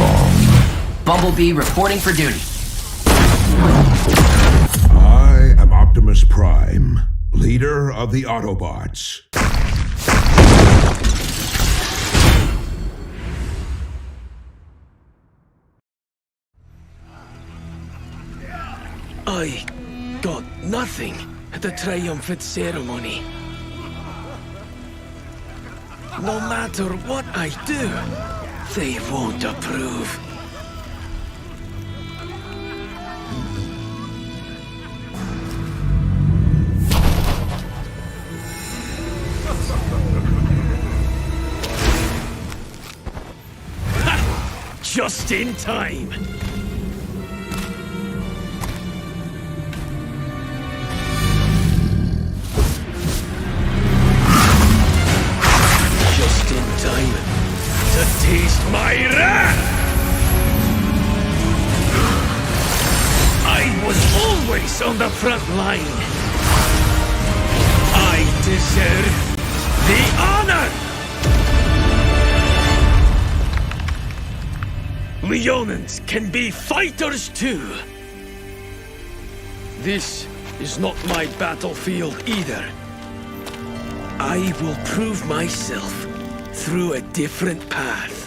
wrong. Bumblebee reporting for duty. I am Optimus Prime, leader of the Autobots. I got nothing at the triumphant ceremony. No matter what I do, they won't approve. Ha! Just in time. To taste my wrath! I was always on the front line. I deserve the honor! Leonins can be fighters too. This is not my battlefield either. I will prove myself through a different path.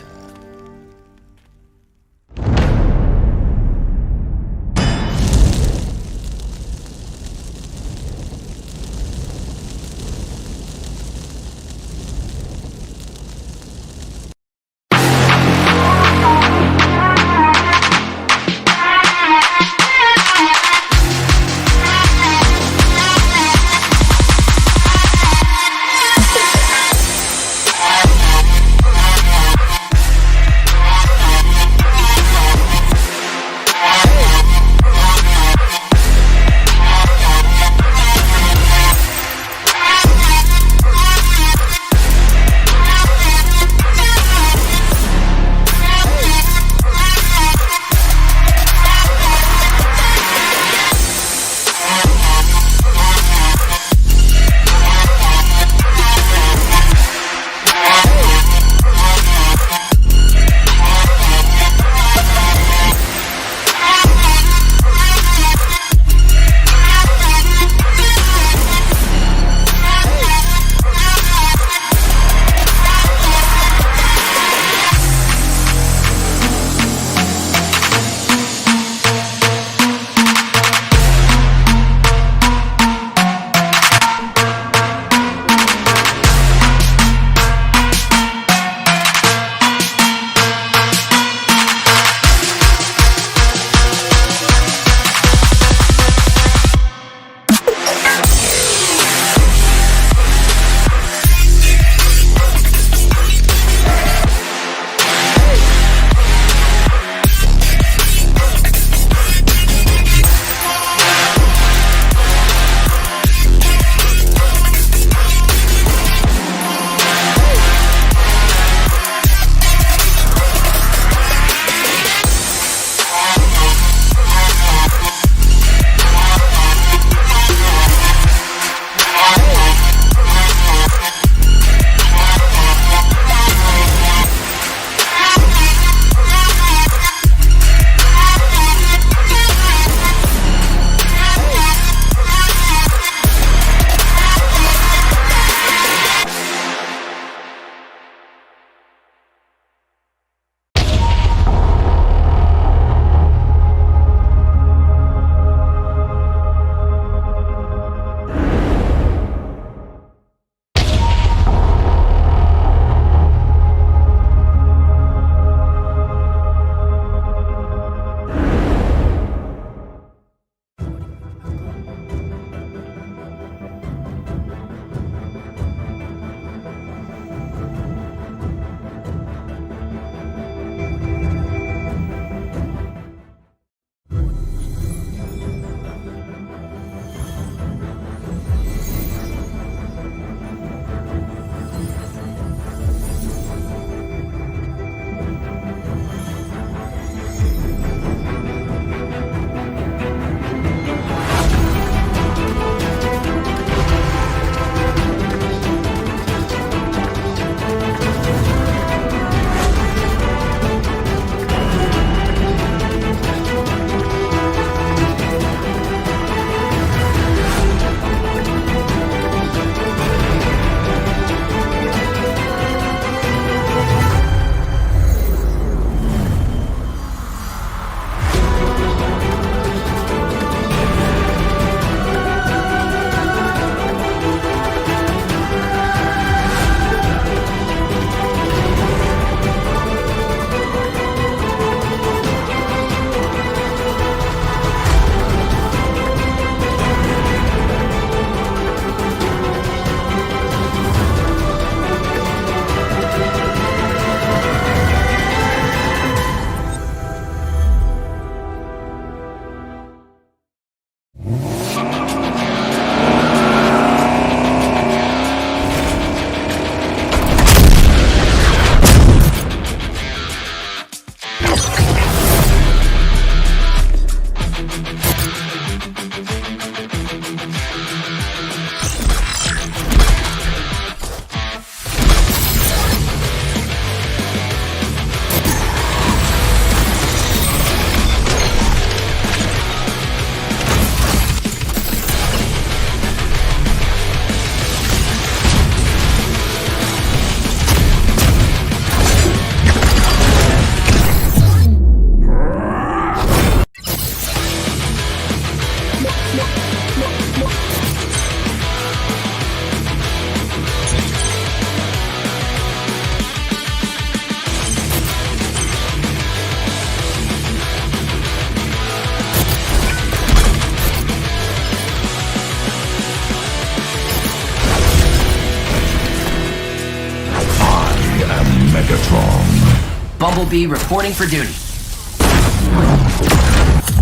Bumblebee reporting for duty.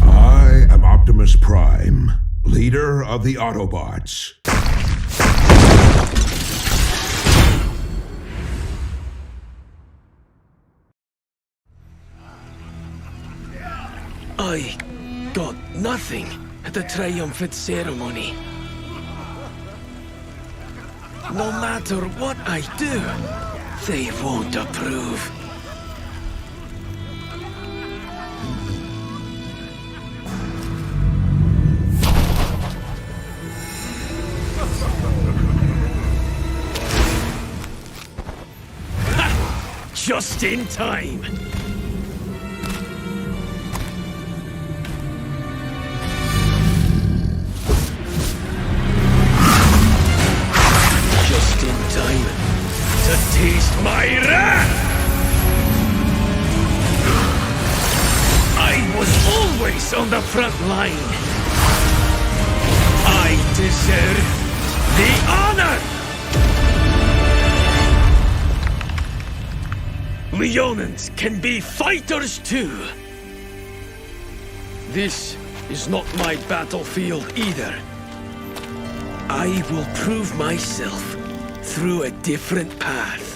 I am Optimus Prime, leader of the Autobots. I got nothing at the triumphant ceremony. No matter what I do, they won't approve. Ha! Just in time. To taste my wrath! I was always on the front line. I deserve the honor! Leonins can be fighters too. This is not my battlefield either. I will prove myself through a different path.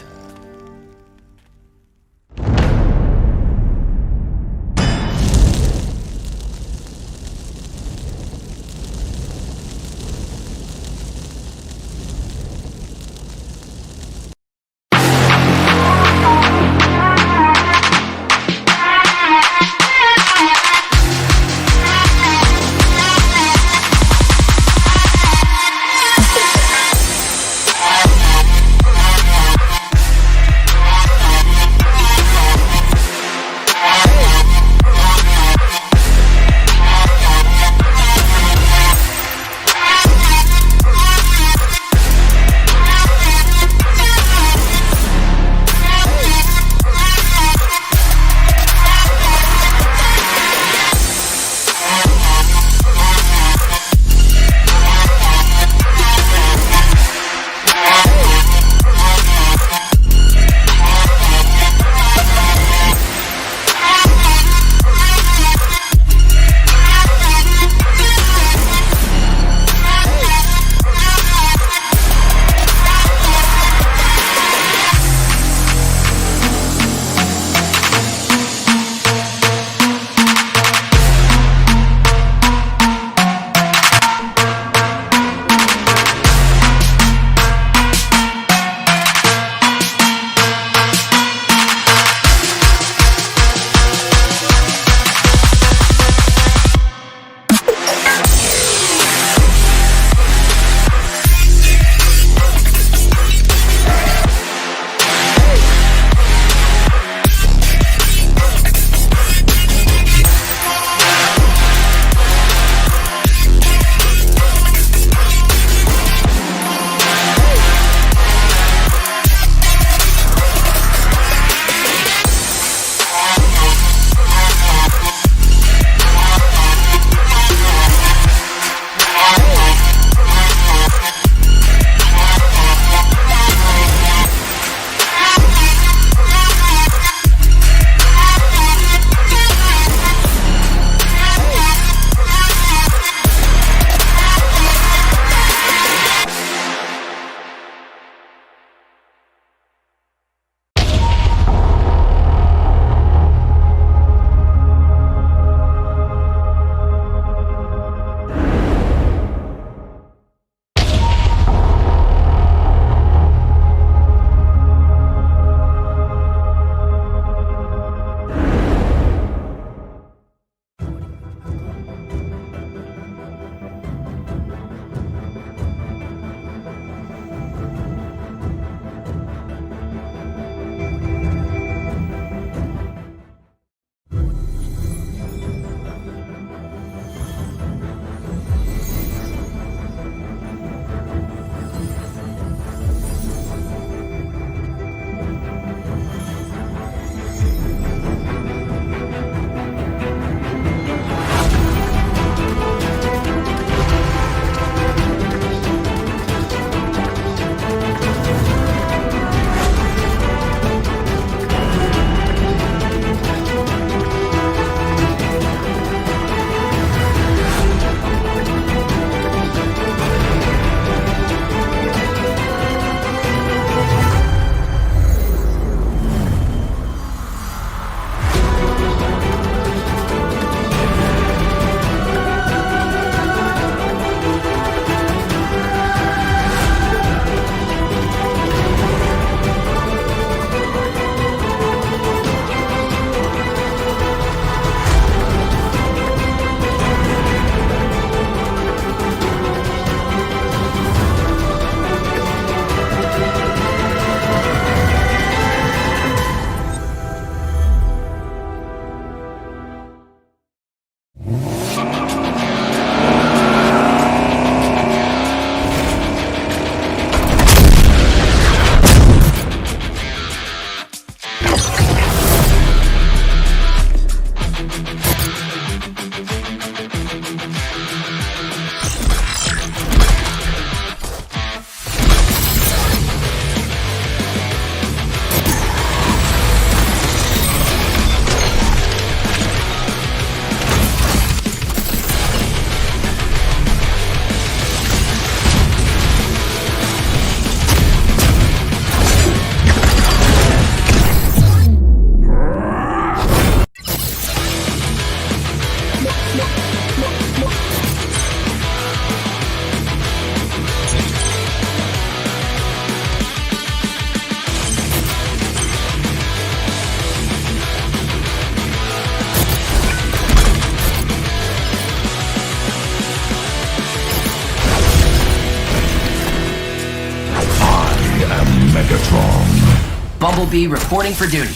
Rebel B reporting for duty.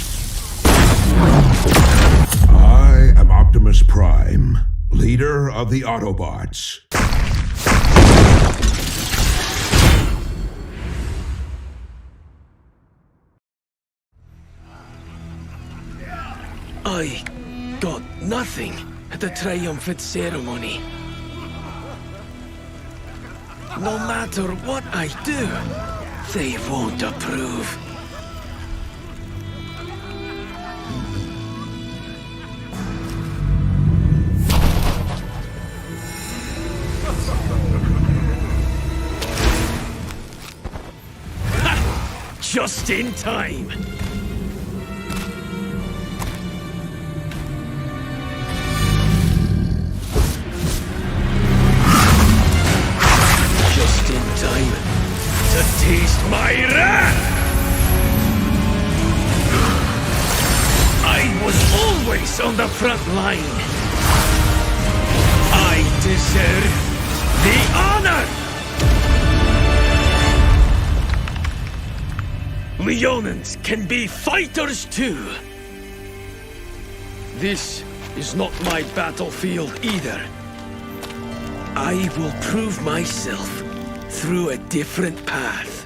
I am Optimus Prime, leader of the Autobots. I got nothing at the triumphant ceremony. No matter what I do, they won't approve. Ha! Just in time. To taste my wrath! I was always on the front line. I deserve the honor! Leonins can be fighters too. This is not my battlefield either. I will prove myself through a different path.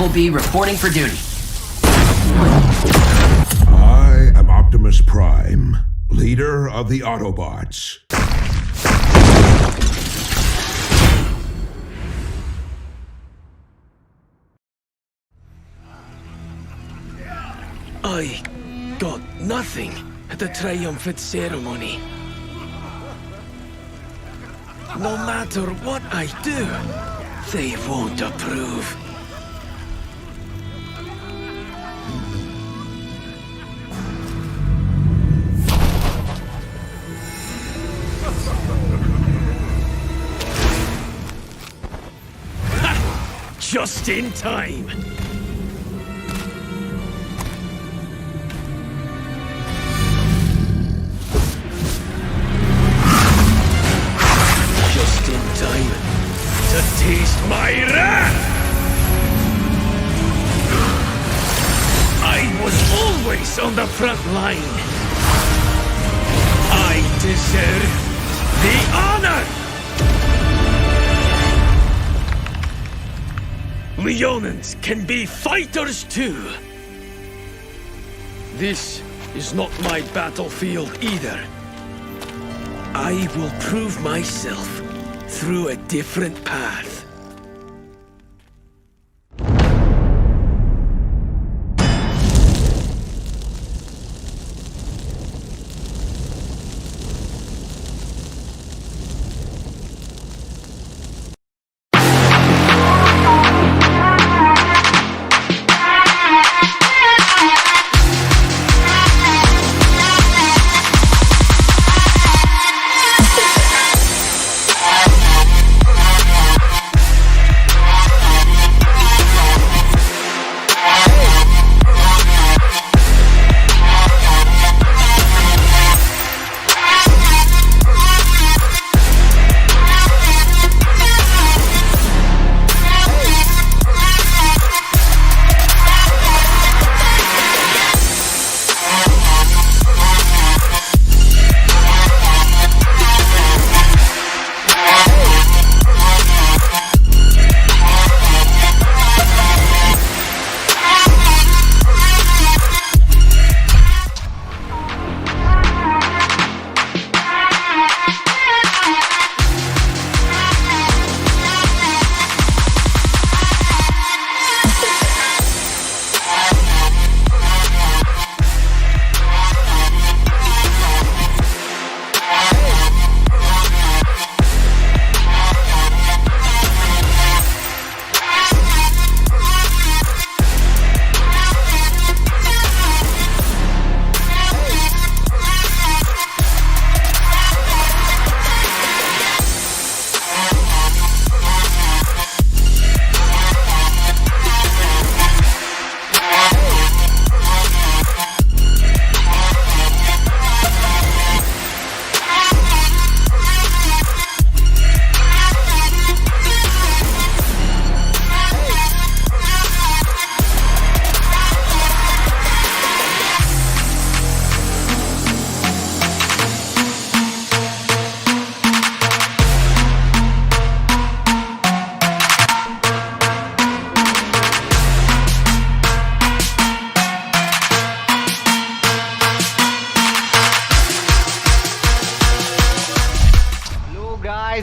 Level B reporting for duty. I am Optimus Prime, leader of the Autobots. I got nothing at the triumphant ceremony. No matter what I do, they won't approve. Ha! Just in time. To taste my wrath! I was always on the front line. I deserve the honor! Leonins can be fighters too. This is not my battlefield either. I will prove myself through a different path.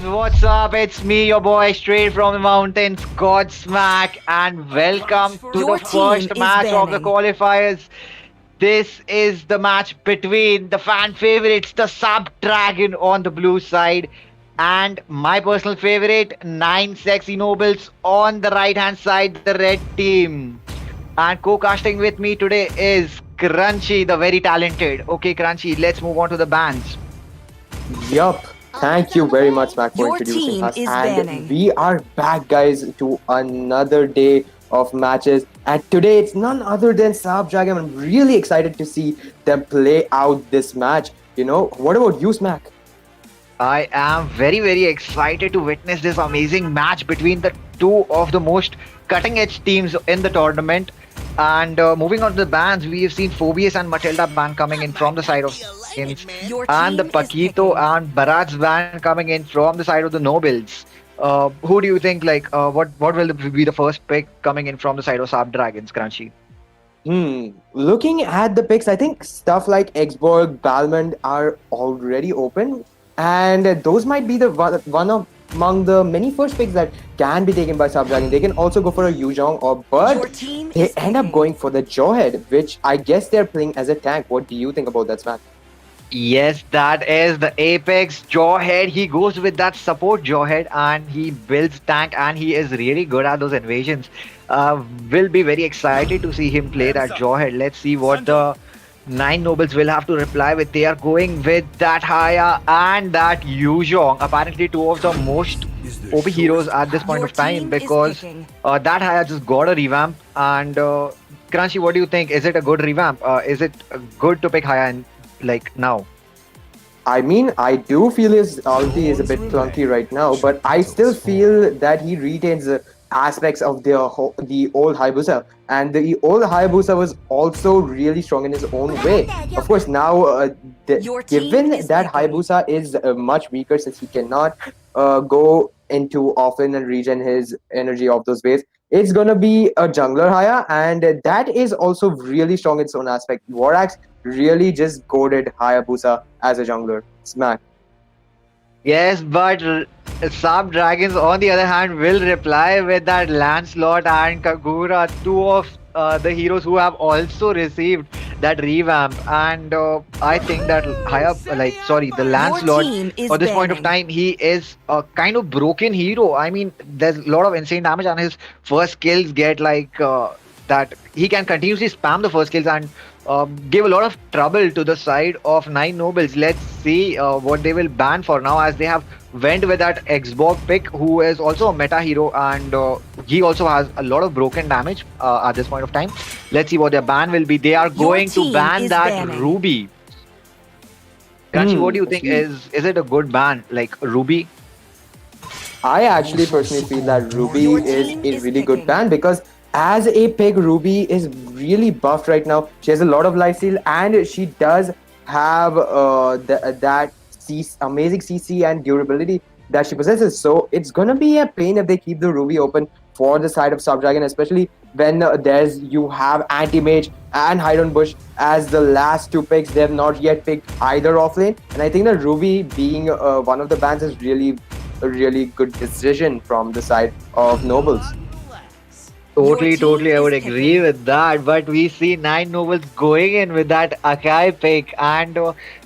What's up? It's me, your boy, straight from the mountains, Godsmack, and welcome to Your the team first is match of the banning. qualifiers. This is the match between the fan favorites, the SaapDragon on the blue side, and my personal favorite, 9 Sexy Nobles on the right hand side, the red team. And co-casting with me today is Crunchy, the very talented. Okay, Crunchy, let's move on to the bands. Yup. Thank you very much, Mac, for Your introducing team us. is And banning. we are back, guys, to another day of matches. And today it's none other than SaapDragons. I'm really excited to see them play out this match. You know, what about you, Smack? I am very, very excited to witness this amazing match between the two of the most cutting-edge teams in the tournament. And moving on to the bans, we have seen Phobius and Matilda ban coming in from the side of Skins, Your and the team is Paquito picking. and Barat's ban coming in from the side of the Nobles. Who do you think, what will be the first pick coming in from the side of SaapDragons, Crunchy? Looking at the picks, I think stuff like Exborg, Balmond are already open, and those might be the one of among the many first picks that can be taken by SaapDragon. They can also go for a Yuzhong or Your but team they is end up picking. going for the Jawhead, which I guess they're playing as a tank. What do you think about that, Smack? Yes, that is the Apex Jawhead. He goes with that support Jawhead and he builds tank and he is really good at those invasions. Will be very excited to see him play that Jawhead. Let's see what the nine nobles will have to reply with. They are going with that Haya and that Yuzhong. Apparently, two of the most OP heroes at this point Your of time team is because picking. that Haya just got a revamp. And Crunchy, what do you think? Is it a good revamp? Is it good to pick Haya in, like now? I mean, I do feel his ulti is a bit clunky right now, but I still feel that he retains the aspects of the old Hayabusa, and the old Hayabusa was also really strong in his own way. Of course, now Your team given is that picking. Hayabusa is much weaker since he cannot go into often and regen his energy of those waves, it's gonna be a jungler Haya, and that is also really strong in its own aspect. Vorax really just goaded Hayabusa as a jungler. Smack. Yes, but Saab Dragons, on the other hand, will reply with that Lancelot and Kagura, two of the heroes who have also received that revamp. And I think that the Your Lancelot, team is for this point of banning. time, he is a kind of broken hero. I mean, there's a lot of insane damage, and his first skills get that he can continuously spam the first skills and give a lot of trouble to the side of nine nobles. Let's see what they will ban for now, as they have went with that Xbox pick, who is also a meta hero, and he also has a lot of broken damage at this point of time. Let's see what their ban will be. They are Your going to team ban is that banning. Ruby. Kanchi, what do you think? See, Is it a good ban, like Ruby? I actually personally feel that Ruby Your is team a is really good picking. ban because as a pick, Ruby is really buffed right now. She has a lot of lifesteal and she does have that amazing CC and durability that she possesses. So it's gonna be a pain if they keep the Ruby open for the side of SaapDragon, especially when you have Anti-Mage and Hydron Bush as the last two picks. They have not yet picked either offlane, and I think that Ruby being one of the bans is really a really good decision from the side of Nobles. Totally, Your team totally. I would is agree picking. with that. But we see nine nobles going in with that Akai pick, and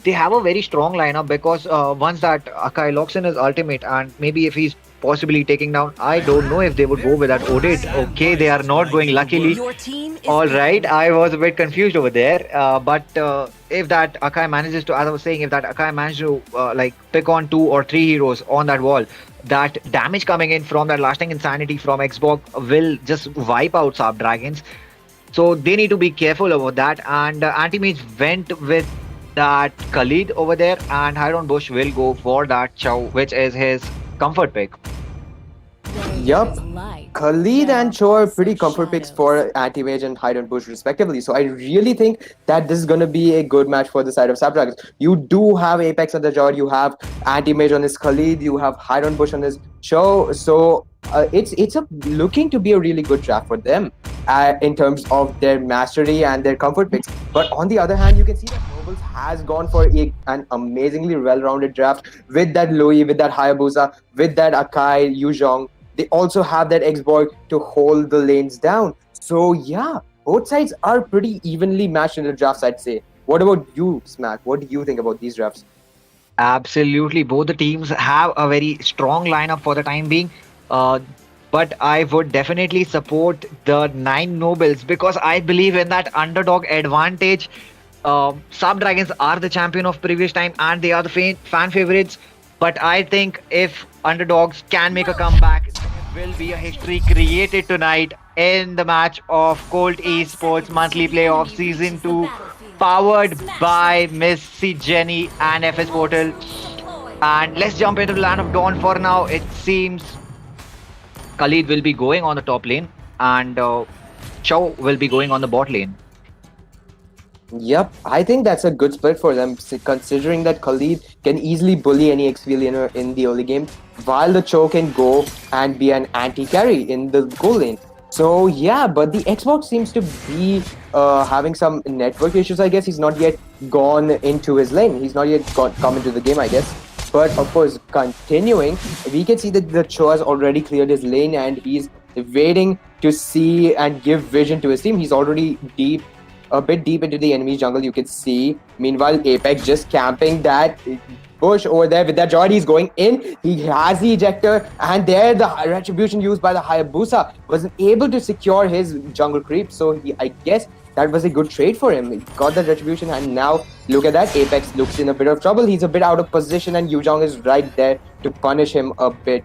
they have a very strong lineup because once that Akai locks in his ultimate, and maybe if he's possibly taking down, I don't know if they would go with that Odit. Okay, they are not going luckily. Your team is All right, picking. I was a bit confused over there. But if that Akai manages to, as I was saying, if that Akai manages to pick on two or three heroes on that wall, that damage coming in from that lasting insanity from Xbox will just wipe out Saap Dragons. So they need to be careful about that. And Anti-Mage went with that Khalid over there, and Hyron Bush will go for that Chow, which is his comfort pick. Yup. Khalid and Cho are pretty comfort picks for Anti-Mage and Hydron Bush respectively. So I really think that this is going to be a good match for the side of SaapDragons. You do have Apex on the Jawed, you have Anti-Mage on his Khalid, you have Hydron Bush on his Cho. So it's looking to be a really good draft for them in terms of their mastery and their comfort picks. But on the other hand, you can see that Nobles has gone for an amazingly well-rounded draft with that Louis, with that Hayabusa, with that Akai, Yuzhong. They also have that X-Boy to hold the lanes down. So yeah, both sides are pretty evenly matched in the drafts, I'd say. What about you, Smack? What do you think about these drafts? Absolutely, both the teams have a very strong lineup for the time being. Uh, but I would definitely support the nine nobles because I believe in that underdog advantage. Sub Dragons are the champion of previous time and they are the fan favorites. But I think if underdogs can make a comeback, there will be a history created tonight in the match of Colt Esports Monthly Playoff Season 2, powered by Miss C Jenny and FS Portal. And let's jump into the Land of Dawn for now. It seems Khalid will be going on the top lane and Chow will be going on the bot lane. Yep, I think that's a good split for them, considering that Khalid can easily bully any XP laner in the early game, while the Cho can go and be an anti-carry in the goal lane. So yeah, but the Xbox seems to be having some network issues. I guess he's not yet gone into his lane. He's not yet come into the game, I guess. But of course, continuing, we can see that the Cho has already cleared his lane and he's waiting to see and give vision to his team. He's already a bit deep into the enemy jungle, you can see. Meanwhile, Apex just camping that bush over there with that Jord. He's going in. He has the ejector, and there the retribution used by the Hayabusa wasn't able to secure his jungle creep. So I guess that was a good trade for him. He got that retribution, and now look at that. Apex looks in a bit of trouble. He's a bit out of position, and Yuzhong is right there to punish him a bit.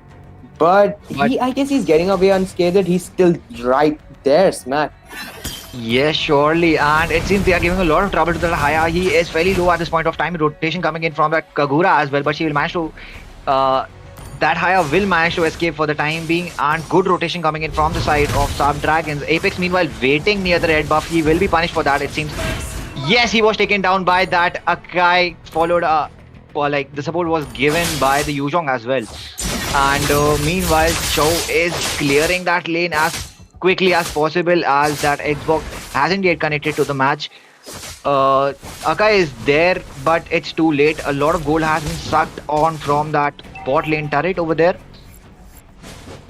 But I guess he's getting away unscathed. He's still right there, Smack. Yes, surely. And it seems they are giving a lot of trouble to the Haya. He is fairly low at this point of time. Rotation coming in from that Kagura as well. But she will manage to... that Haya will manage to escape for the time being. And good rotation coming in from the side of SaapDragons. Apex, meanwhile, waiting near the red buff. He will be punished for that, it seems. Yes, he was taken down by that Akai. Followed... like, the support was given by the Yuzhong as well. And meanwhile, Cho is clearing that lane as quickly as possible, as that Xbox hasn't yet connected to the match. Akai is there, but it's too late. A lot of gold has been sucked on from that bot lane turret over there.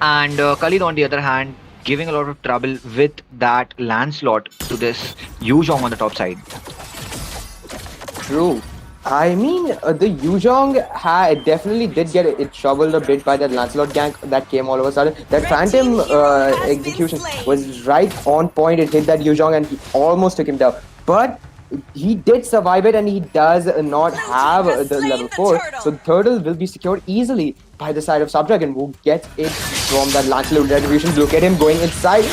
And Khalid, on the other hand, giving a lot of trouble with that Lancelot to this Yuzhong on the top side. True. I mean, the Yuzhong definitely did get it troubled a bit by that Lancelot gank that came all of a sudden. That Phantom execution was right on point. It hit that Yuzhong and he almost took him down. But he did survive it, and he does not have the level 4. So Turtle will be secured easily by the side of SaapDragon, who gets it from that Lancelot retribution. Look at him going inside,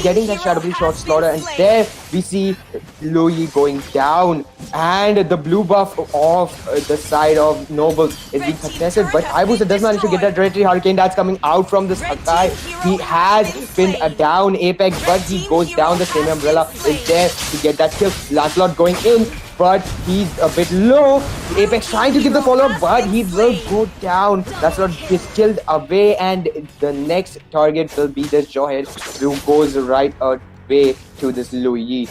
getting that Shadow Blade shot slaughter, and there we see Louis going down, and the blue buff of the side of Noble is being contested, but Hayabusa does manage to get that Dreadtree Hurricane that's coming out from this Akai. He has pinned down Apex, but he goes down. The same umbrella is there to get that kill. Lancelot going in, but he's a bit low. Apex trying to give the follow-up, but he will go down. Lancelot is killed away, and the next target will be this Jawhead, who goes right away to this Louis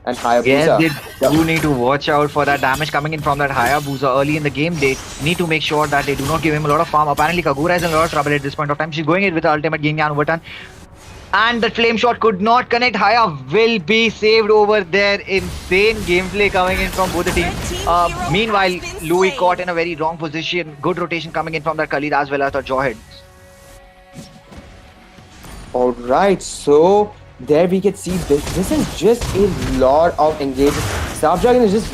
and Hayabusa. Yes, they do need to watch out for that damage coming in from that Hayabusa early in the game. They need to make sure that they do not give him a lot of farm. Apparently, Kagura is in a lot of trouble at this point of time. She's going in with the ultimate Yin-Yang overturn. And the flame shot could not connect. Haya will be saved over there. Insane gameplay coming in from both the teams. Meanwhile, Louis caught in a very wrong position. Good rotation coming in from that Khalid as well as the Jawhead. Alright, so there we can see this is just a lot of engagement. SaapDragon is just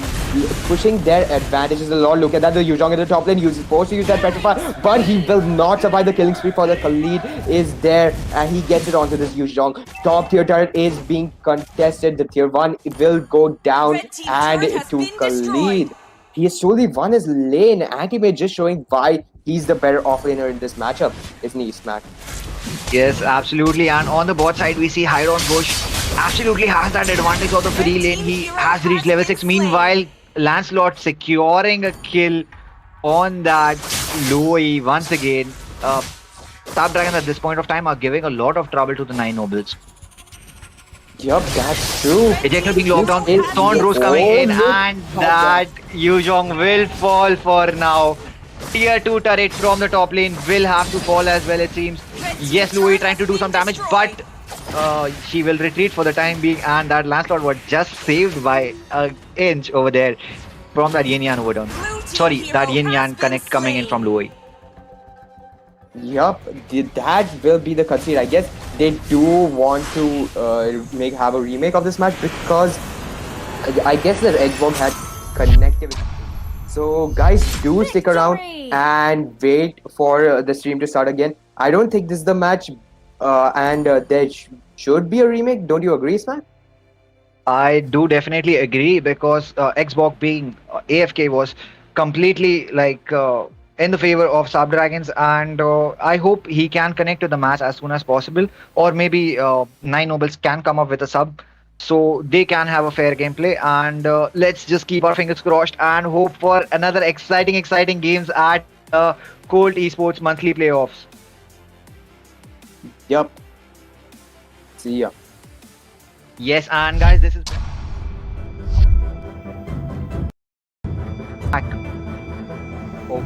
pushing their advantages a lot. Look at that, the Yuzhong at the top lane. He's supposed to use that Petrify, but he will not survive the killing spree for the Khalid is there, and he gets it onto this Yuzhong. Top tier turret is being contested. The tier 1 will go down and to Khalid. He has truly won his lane. Anti-Mage just showing why he's the better offlaner in this matchup, isn't he, Smack? Yes, absolutely. And on the bot side, we see Hyron Bush absolutely has that advantage of the free lane. He has reached level 6. Meanwhile, Lancelot securing a kill on that Louis once again. SaapDragons at this point of time are giving a lot of trouble to the 9 nobles. Yup, that's true. Ejector being locked down, Thornrose coming in, and that Yuzhong will fall for now. Tier 2 turret from the top lane will have to fall as well, it seems. Yes, Louis trying to do some damage, but she will retreat for the time being, and that Lancelot was just saved by an inch over there from that Yin Yang overturn. Sorry, that Yin Yang connect coming in from Louis. Yup, that will be the conceit. I guess they do want to have a remake of this match, because I guess the Xbox had connectivity. So guys, do stick around and wait for the stream to start again. I don't think this is the match, and there should be a remake. Don't you agree, Smack? I do definitely agree, because Xbox being AFK was completely like in the favor of SaapDragons, and I hope he can connect to the match as soon as possible, or maybe 9 Nobles can come up with a sub so they can have a fair gameplay. And let's just keep our fingers crossed and hope for another exciting games at Colt Esports monthly playoffs. Yup. See ya. Yes, and guys, this is back. Oh.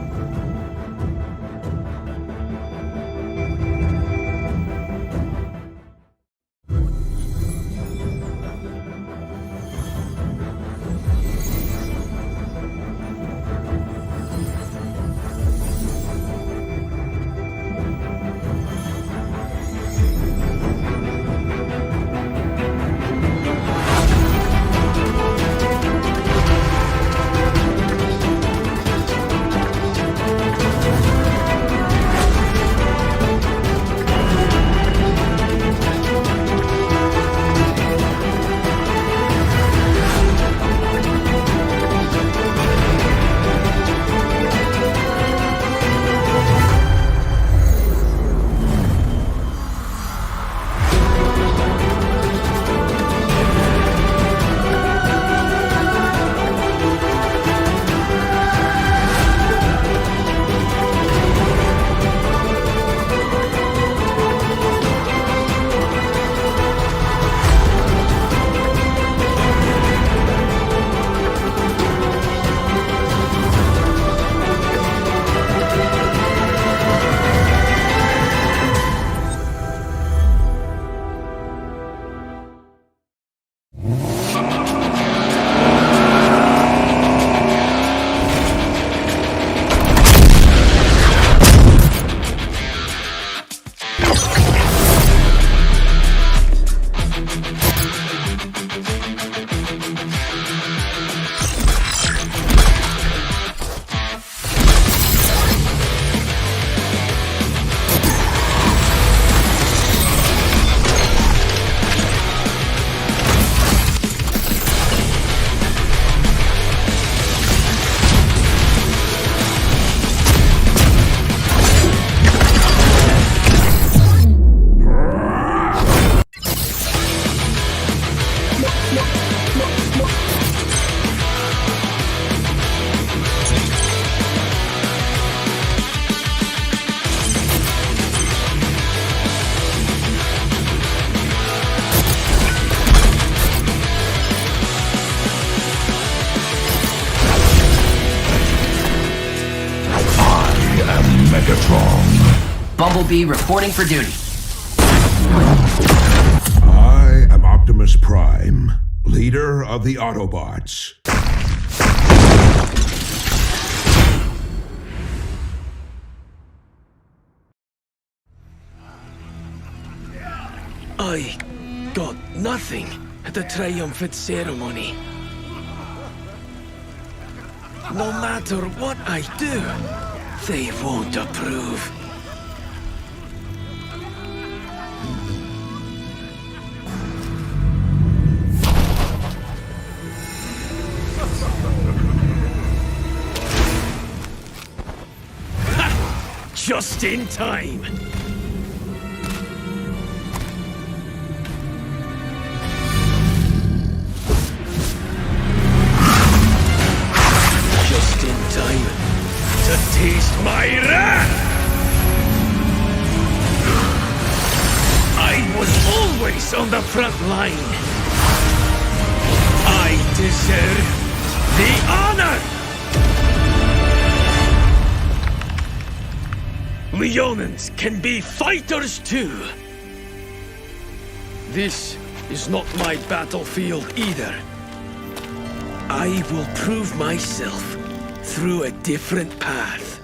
Bumblebee reporting for duty. I am Optimus Prime, leader of the Autobots. I got nothing at the triumphant ceremony. No matter what I do, they won't approve. Ha! Just in time. Time to taste my wrath! I was always on the front line. I deserve the honor! Leonins can be fighters too. This is not my battlefield either. I will prove myself through a different path.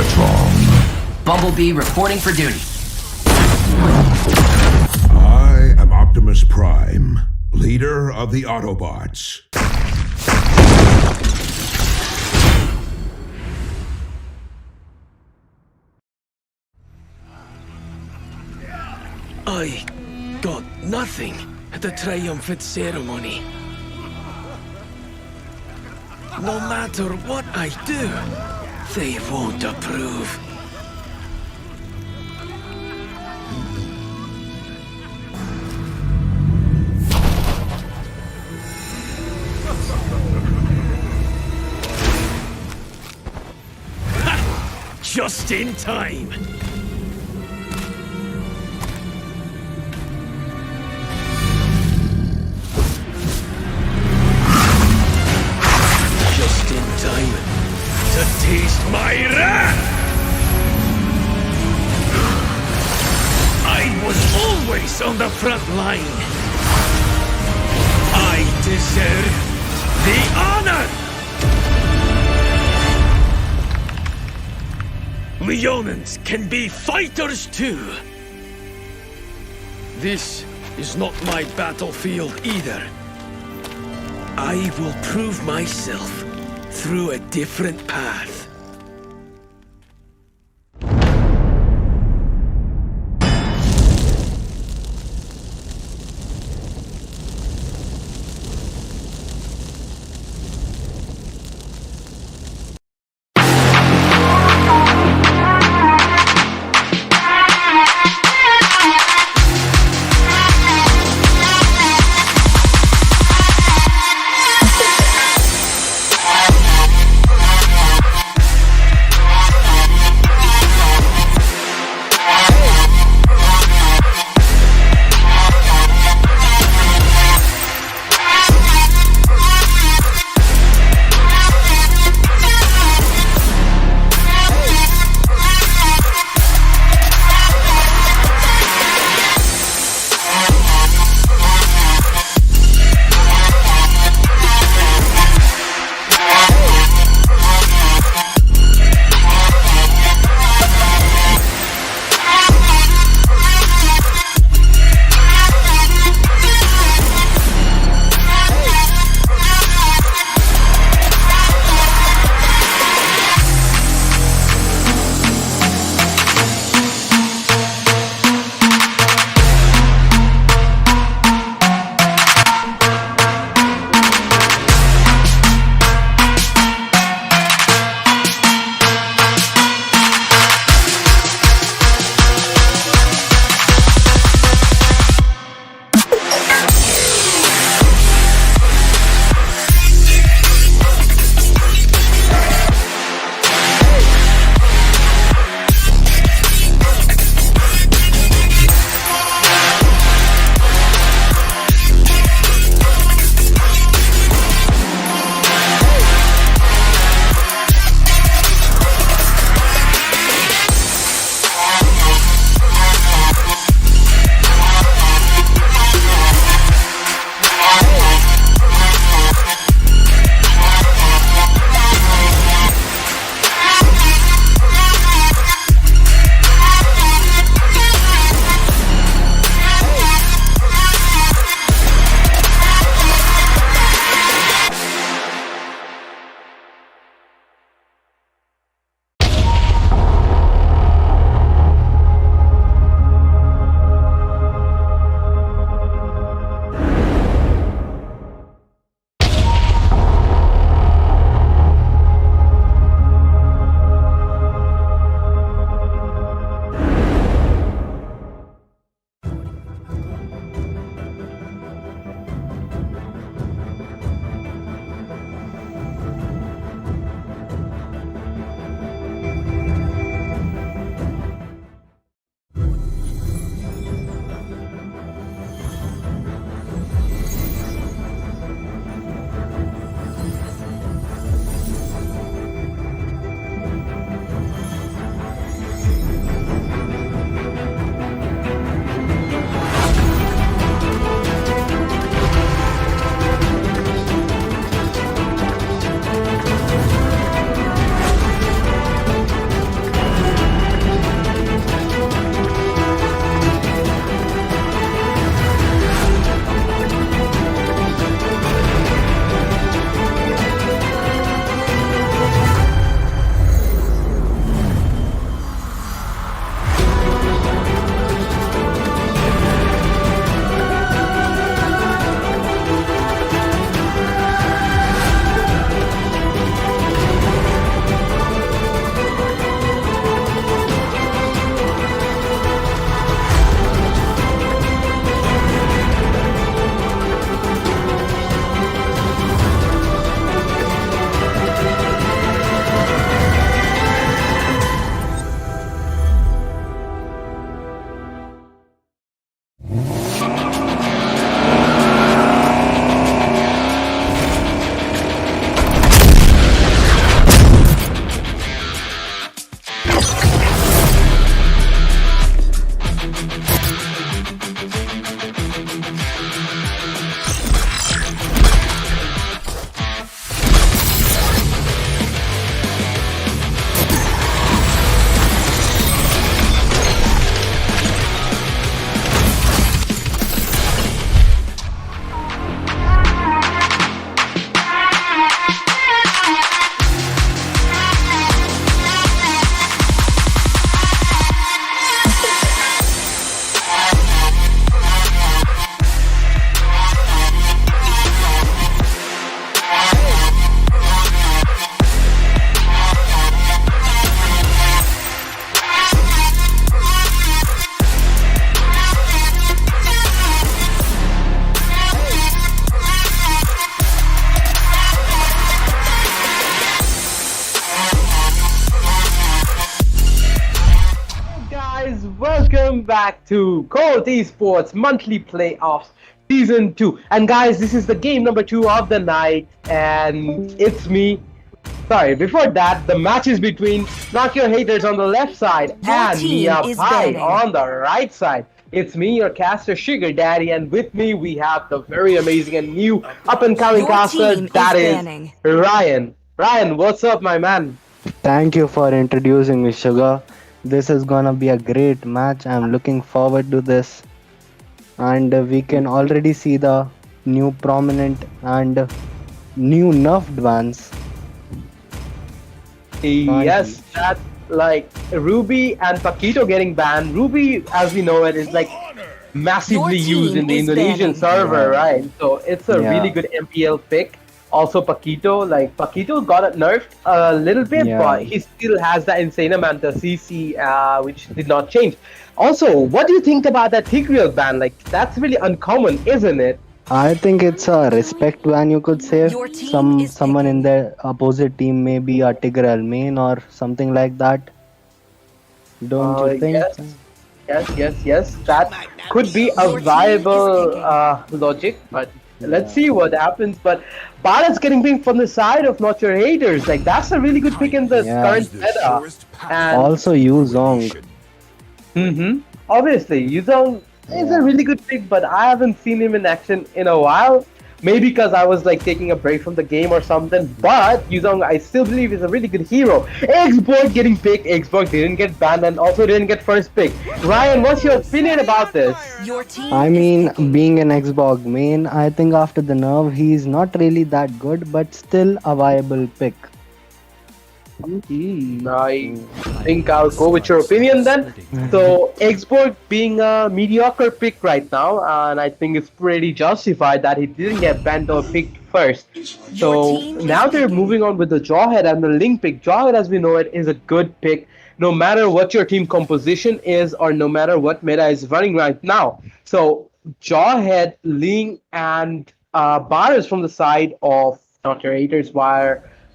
Megatron. Bumblebee reporting for duty. I am Optimus Prime, leader of the Autobots. I got nothing at the triumphant ceremony. No matter what I do, they won't approve. Ha! Just in time! Just in time to taste my wrath! I was always on the front line. I deserve the honor! Leonins can be fighters too. This is not my battlefield either. I will prove myself through a different path. back to Colt Esports Monthly Playoffs Season 2. And guys, this is the game number 2 of the night, and it's me. Sorry, before that, the match is between NotYourHaters on the left side Your and team Miya is bhai banning. on the right side. It's me, your caster Sugar Daddy, and with me we have the very amazing and new up-and-coming Your caster, team is that is banning. Ryan. Ryan, what's up, my man? Thank you for introducing me, Sugar. This is gonna be a great match. I'm looking forward to this. And we can already see the new prominent and new nerfed ones. Yes, that's like Ruby and Paquito getting banned. Ruby, as we know it, is like massively Your used in team the is Indonesian banning. server, Yeah. right? So it's a Yeah. really good MPL pick. Also, Paquito got nerfed a little bit, Yeah. but he still has that insane amount of CC, which did not change. Also, what do you think about that Tigreal ban? Like, that's really uncommon, isn't it? I think it's a respect ban, you could say. Your team is Someone in the opposite team may be a Tigreal main or something like that. Don't you think? Yes. That could be a Your team viable is logic, but let's see what happens. But Bala's getting picked from the side of NotYourHaters. Like, that's a really good pick in the Yeah. current meta. And Also, Yu Zong. obviously, Yuzong is a really good pick, but I haven't seen him in action in a while. Maybe because I was like taking a break from the game or something. But Yuzong, I still believe is a really good hero. Xborg getting picked. Xborg didn't get banned and also didn't get first pick. Ryan, what's your opinion about this? Your team I is mean, picking. being an Xbox main, I think after the nerf, he's not really that good, but still a viable pick. I think I'll go with your opinion then. So Xborg being a mediocre pick right now, and I think it's pretty justified that he didn't get banned or picked first. Your So team is now they're picking. moving on with the Jawhead and the Link pick. Jawhead, as we know it, is a good pick, no matter what your team composition is or no matter what meta is running right now. So Jawhead, Link, and Bar is from the side of NotYourHaters,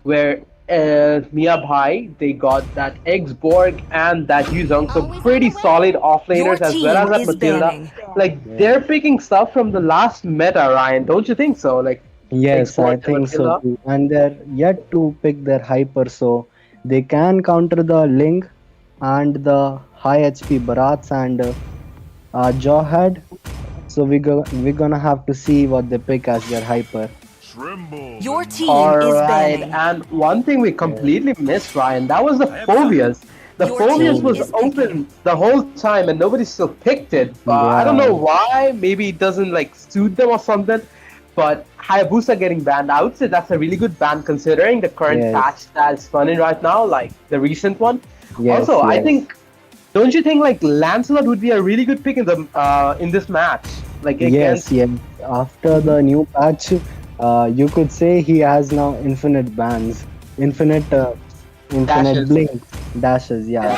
where Miya bhai, they got that Xborg and that Yuzong, so pretty solid offlaners as well as that team is Matilda. banning. Like, they're picking stuff from the last meta, Ryan, don't you think so? Like, Yes, Xborg I and think so Matilda. too. And they're yet to pick their hyper, so they can counter the Link and the high HP Barats and Jawhead. So we're gonna have to see what they pick as their hyper. Your team is Alright, banning. and one thing we completely missed, Ryan, that was the Phobias. The Your Phobias team was is open the whole time and nobody still picked it. I don't Yeah. know why, maybe it doesn't like suit them or something. But Hayabusa getting banned, I would say that's a really good ban considering the current Yes. patch that's running right now, like the recent one. Yes, Also, I yes. think, don't you think like Lancelot would be a really good pick in this match? Like against Yes. After the new patch, you could say he has now infinite bans, infinite Dashes. blink dashes. Yeah,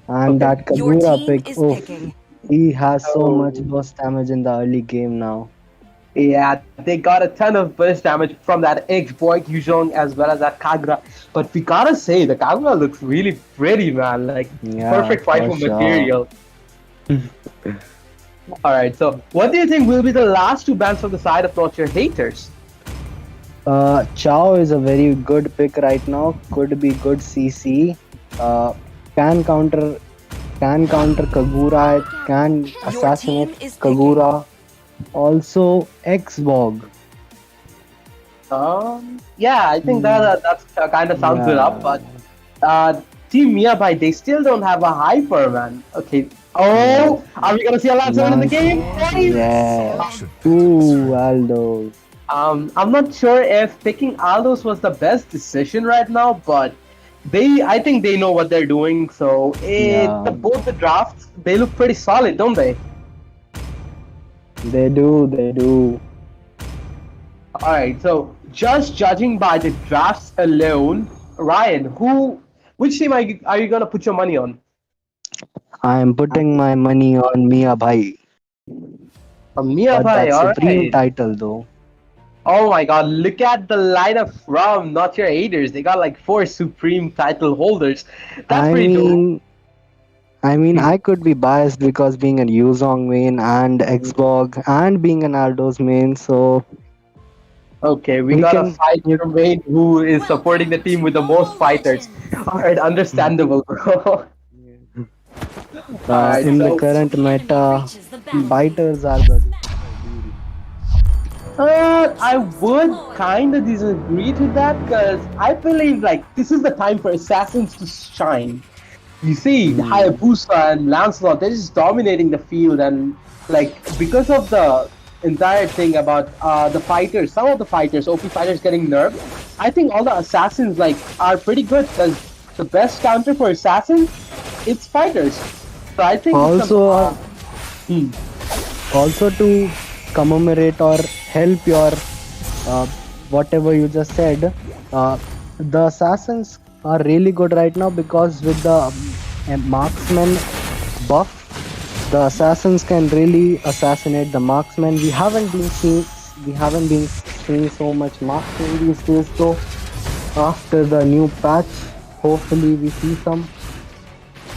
and that Your Kagura team pick, is oof, picking. he has so much burst damage in the early game now. Yeah, they got a ton of burst damage from that Xborg, Yuzong, as well as that Kagura. But we gotta say, the Kagura looks really pretty, man. Like, Yeah, perfect fight for for sure. material. Alright, so what do you think will be the last two bans from the side of NotYourHaters? Chao is a very good pick right now. Could be good CC. Can counter Kagura. Can assassinate team is picking. Kagura. Also Xbog. Yeah, I think that's kind of sounds it up, but Team Miya bhai, they still don't have a hyper, man. Okay. Oh, are we gonna see a Lancelot in the game? Guys? Yeah. Ooh, Aldo. I'm not sure if picking Aldos was the best decision right now, but I think they know what they're doing. So both the drafts, they look pretty solid, don't they? They do. All right. So just judging by the drafts alone, Ryan, which team are you gonna put your money on? I am putting my money on Miya bhai. Miya But bhai, that's all supreme right. title though. Oh my god, look at the lineup from NotYourHaters. They got like 4 Supreme title holders. That's I pretty dope. mean, I mean, I could be biased because being a Yuzong main and Xbog and being an Aldo's main, so Okay, we we got a can. fighter main who is supporting the team with the most fighters. Alright, understandable, bro. Alright, In the so current meta, fighters are the deal. I would kind of disagree to that because I believe like this is the time for assassins to shine. You see, Hayabusa and Lancelot, they're just dominating the field, and like because of the entire thing about the fighters, some of the fighters, OP fighters getting nerfed, I think all the assassins like are pretty good because the best counter for assassins, it's fighters. So I think it's Also, hmm. also to commemorate or help your whatever you just said, the assassins are really good right now because with the marksman buff, the assassins can really assassinate the marksman. We haven't been seeing so much marksman these days, so after the new patch, hopefully we see some.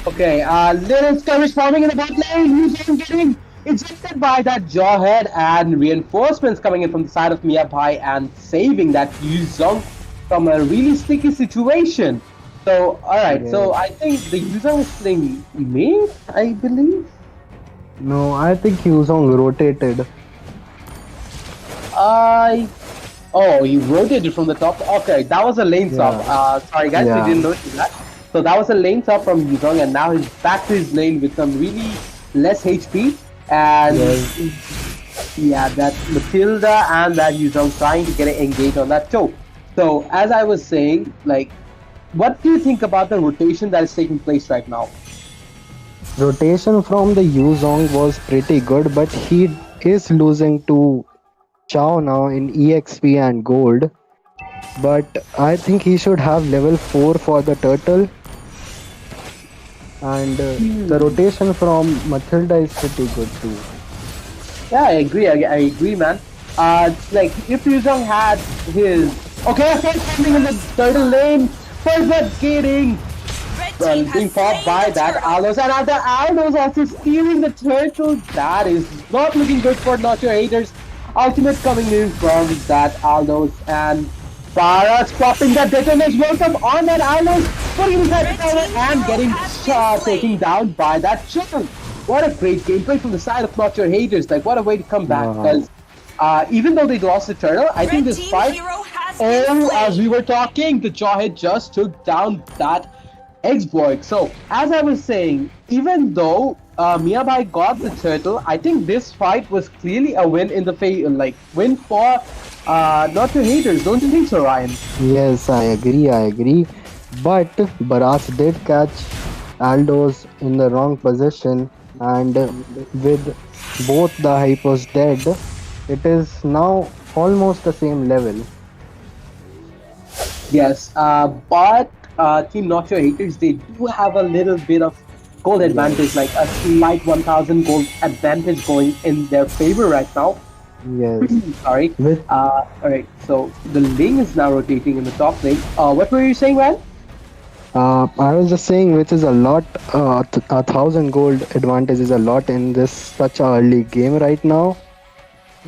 Okay, little skirmish forming in the bot lane. Who's getting ejected by that Jawhead, and reinforcements coming in from the side of Miya and saving that Yuzong from a really sticky situation. So, alright, so I think the Yuzong is playing mid, I believe. No, I think Yuzong rotated. Oh, he rotated from the top. Okay, that was a lane swap. Sorry guys, we didn't notice that. So that was a lane swap from Yuzong, and now he's back to his lane with some really less HP. And yeah, that Matilda and that Yuzong trying to get it engaged on that choke. So as I was saying, like, what do you think about the rotation that is taking place right now? Rotation from the Yuzong was pretty good, but he is losing to Chao now in EXP and Gold. But I think he should have level 4 for the turtle. And the rotation from Matilda is pretty good too. Yeah, I agree. I agree, man. Like if Yuzong had his first coming in the turtle lane, first blood getting being popped by that Aldos, and after Aldos also stealing the turtle, that is not looking good for NotYourHaters. Ultimate coming in from that Aldos, and Farah's popping that detonation welcome on that Aldos, putting inside the tower and getting taken down by that chicken. What a great gameplay from the side of NotYourHaters. Like, what a way to come back, because even though they lost the turtle, I think this fight, as we were talking, the Jawhead just took down that exploit. So, as I was saying, even though Miya got the turtle, I think this fight was clearly a win in the win for NotYourHaters. Don't you think so, Ryan? Yes, I agree. But Baras did catch Aldos in the wrong position, and with both the hypers dead, it is now almost the same level. Yes, but Team NotYourHaters, they do have a little bit of gold advantage, like a slight 1000 gold advantage going in their favor right now. Yes. Sorry. Alright, so the Ling is now rotating in the top lane. What were you saying, Ryan? I was just saying, which is a lot, 1000 gold advantage is a lot in this such a early game right now.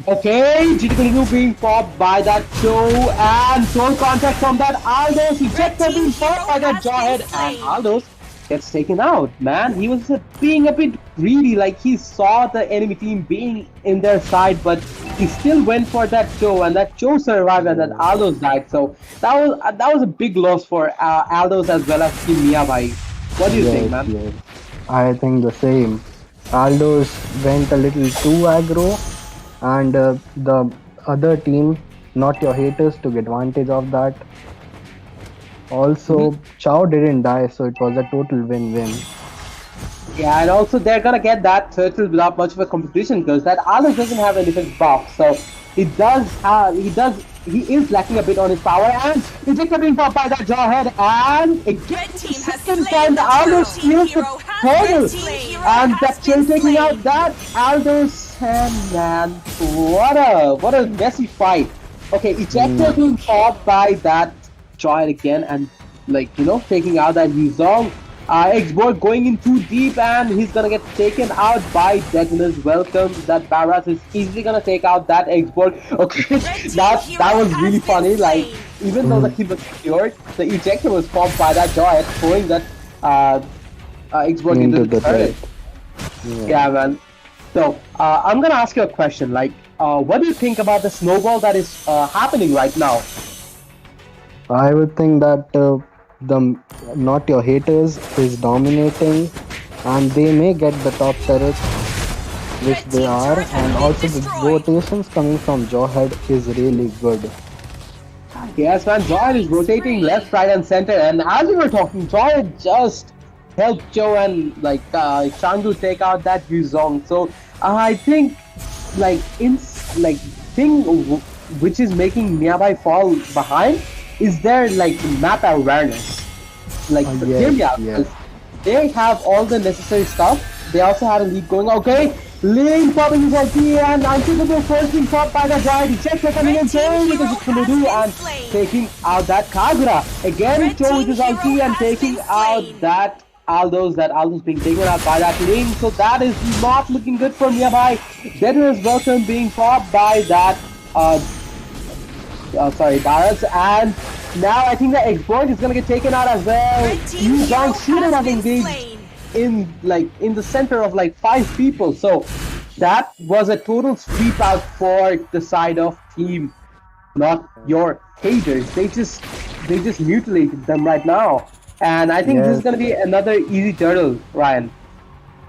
Okay, GTW being popped by that Joe, and soul contact from that Aldos. Ejector being popped by that Jawhead, and Aldos gets taken out. Man, he was being a bit greedy, like he saw the enemy team being in their side, but he still went for that Joe, and that Joe survived, and that Aldos died. So that was a big loss for Aldos as well as Team Miya. What do you think, man? Yes. I think the same. Aldos went a little too aggro, and the other team, NotYourHaters, took advantage of that. Also, Chao didn't die, so it was a total win-win. Yeah, and also they're gonna get that turtle without much of a competition because that Aldos doesn't have any defense buff, so he is lacking a bit on his power, and ejector being popped by that Jawhead, and again the second time the Aldos steals the turtle, and that chill taking out that Aldos, and man, what a messy fight. Okay, ejector being popped by that Jawhead again, and taking out that Yuzong. Xborg going in too deep and he's gonna get taken out by Deadness. Welcome. That Barras is easily gonna take out that Xborg. Okay, that was really funny. Like, even though the kill was secured, the ejector was formed by that Joy, throwing that Xborg into the turret. Yeah, man. So, I'm gonna ask you a question. Like, what do you think about the snowball that is happening right now? I would think that the Not Your Haters is dominating, and they may get the top turret, which they are, and also the rotations coming from Jawhead is really good. Yes, man. Joy is rotating left, right, and center, and as we were talking, Joy just helped Joe and like Changu take out that Yuzong. So I think like thing which is making Miyabai fall behind is their like map awareness. Like yes. They have all the necessary stuff. They also had a lead going. Okay, Ling popping his ulti and Unshakable first being popped by the guy. He checks the coming in Joe with his Kunudu and taking out that Kagura. Again, Joe with his ulti and taking out that Aldo's being taken out by that Ling. So that is not looking good for Miyabai. Deadness Welcome being popped by that Darius, and now I think the Xborg is gonna get taken out as well. Yu Zhang shouldn't have engaged in the center of like 5 people, so that was a total sweep out for the side of team Not Your Haters. They just mutilated them right now, and I think this is gonna be another easy turtle, Ryan.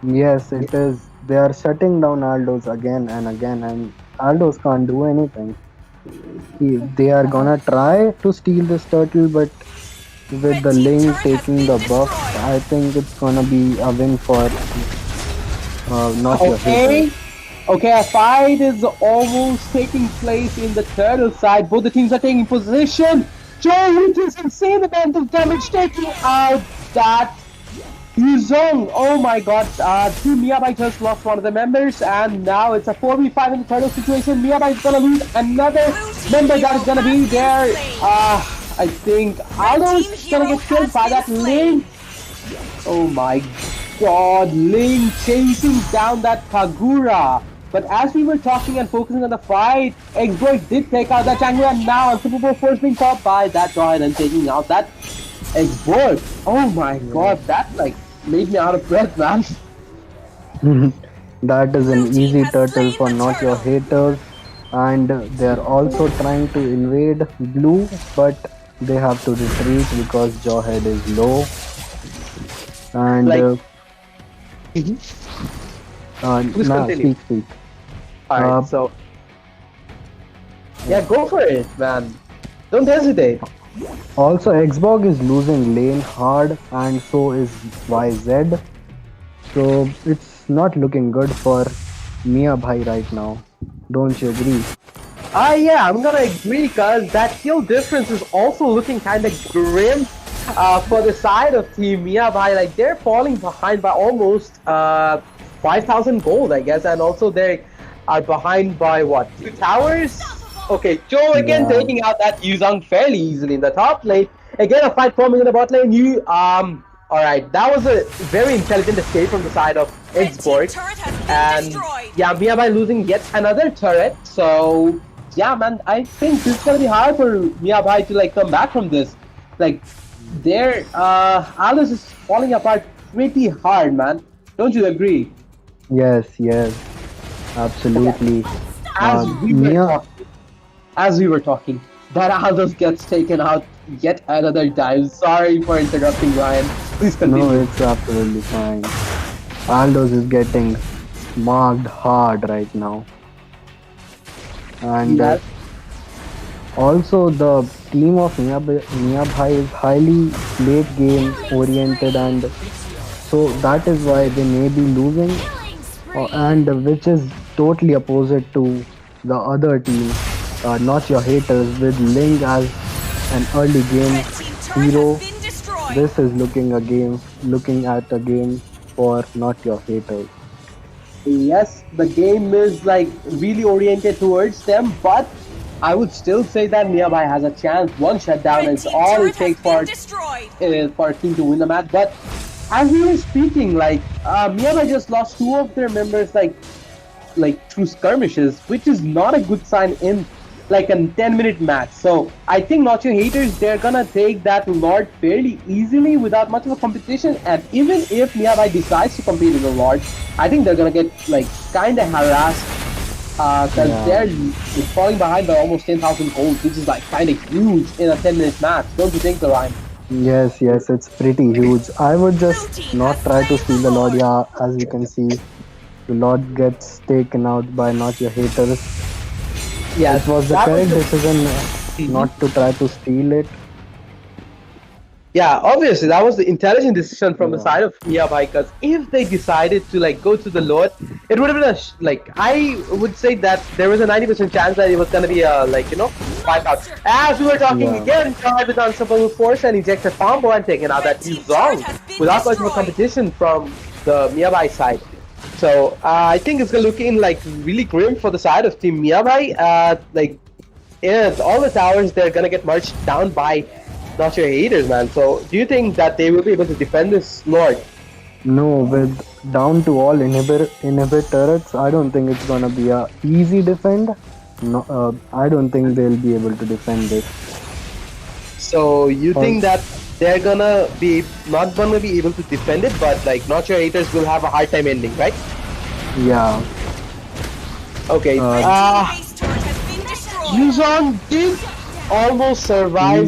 Yes, it is. They are shutting down Aldo's again and again, and Aldo's can't do anything. They are gonna try to steal this turtle, but with the Ling taking the buff, I think it's gonna be a win for Not Your Haters. Okay, a fight is almost taking place in the turtle side. Both the teams are taking position. Joe with his insane amount of damage taking out that Yuzong. Oh my god, Team Miyabai just lost one of the members, and now it's a 4v5 in the turtle situation. Miyabai is gonna lose another member that is gonna be there. I think Aldo's gonna get killed by that Ling. Oh my god, Ling chasing down that Kagura. But as we were talking and focusing on the fight, Xborg did take out that Changu, and now Unstoppable Force being caught by that Droid and taking out that Xborg. Oh my god, that like made me out of breath, man. That is an easy turtle for Not Your Haters, and they are also trying to invade blue, but they have to retreat because Jawhead is low. And speak. Alright, so yeah, go for it, man. Don't hesitate. Also, Xborg is losing lane hard, and so is YZ. So it's not looking good for Miya Bhai right now. Don't you agree? Yeah, I'm gonna agree, because that kill difference is also looking kind of grim for the side of Team Miya Bhai. Like, they're falling behind by almost 5,000 gold, I guess, and also they are behind by what, 2 towers? Okay, Joe again taking out that Yuzong fairly easily in the top lane. Again, a fight forming in the bot lane. Alright, that was a very intelligent escape from the side of Xborg. And yeah, Miyabai losing yet another turret. So yeah, man, I think this is gonna be hard for Miyabai to like come back from this. Like, their Alice is falling apart pretty hard, man. Don't you agree? Yes, absolutely. As we were talking, that Aldous gets taken out yet another time. Sorry for interrupting, Ryan. Please continue. No, it's absolutely fine. Aldous is getting marked hard right now. And also the team of Miya Bhai is highly late game oriented, and so that is why they may be losing, and which is totally opposite to the other team, Not Your Haters, with Ling as an early game hero. This is looking at a game for Not Your Haters. Yes, the game is like really oriented towards them, but I would still say that Miyabai has a chance. One shutdown is all it takes for a team to win the match. But as we were speaking, Miya just lost two of their members, through skirmishes, which is not a good sign in like a 10-minute match. So I think NotYourHaters, they're gonna take that Lord fairly easily without much of a competition. And even if Miya decides to compete in the Lord, I think they're gonna get like kind of harassed because they're falling behind by almost 10,000 gold, which is like kind of huge in a 10-minute match. Don't you think, Ryan? Yes, it's pretty huge. I would just not try to steal the Lord. Yeah, as you can see, the Lord gets taken out by NotYourHaters. Yeah, It was the correct decision not to try to steal it. Yeah, obviously that was the intelligent decision from the side of Miya, because if they decided to like go to the Lord, it would have been I would say that there was a 90% chance that it was gonna be a wipeout. As we were talking again, tried with unstoppable force and ejected combo and taken out that Zong without much of a competition from the Miya side. So I think it's gonna look in like really grim for the side of Team Miya. All the towers, they're gonna get merged down by NotYourHaters, man. So do you think that they will be able to defend this Lord? No, with down to all inhibit turrets, I don't think it's gonna be a easy defend. No, I don't think they'll be able to defend it. So you think that they're gonna be not gonna be able to defend it, but like NotYourHaters will have a hard time ending, right? Yeah. Okay. Yuzong did almost survive.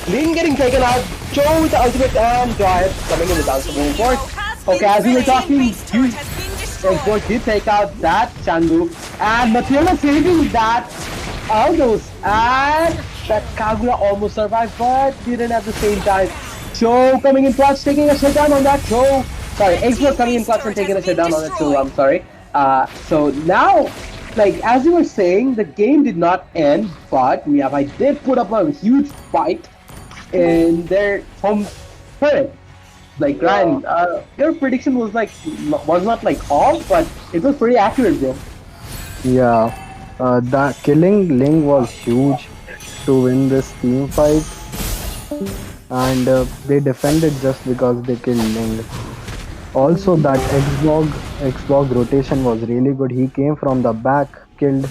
Lin getting taken out. Joe with the ultimate and Drive coming in with unstoppable force. Okay, as we were talking, Xbox did take out that Changu, and Matilda saving that Aldos, and that Kagura almost survived, but didn't at the same time. Joe coming in clutch, taking a shutdown on that Joe. Sorry, Xbox coming in clutch and taking a shutdown on that Joe. I'm sorry. So now, as you were saying, the game did not end, but Miya did put up a huge fight in their home turret. Ryan, your prediction was not off, but it was pretty accurate, bro. Yeah, that killing Ling was huge to win this team fight, and they defended just because they killed Ling. Also, that Xbox rotation was really good. He came from the back, killed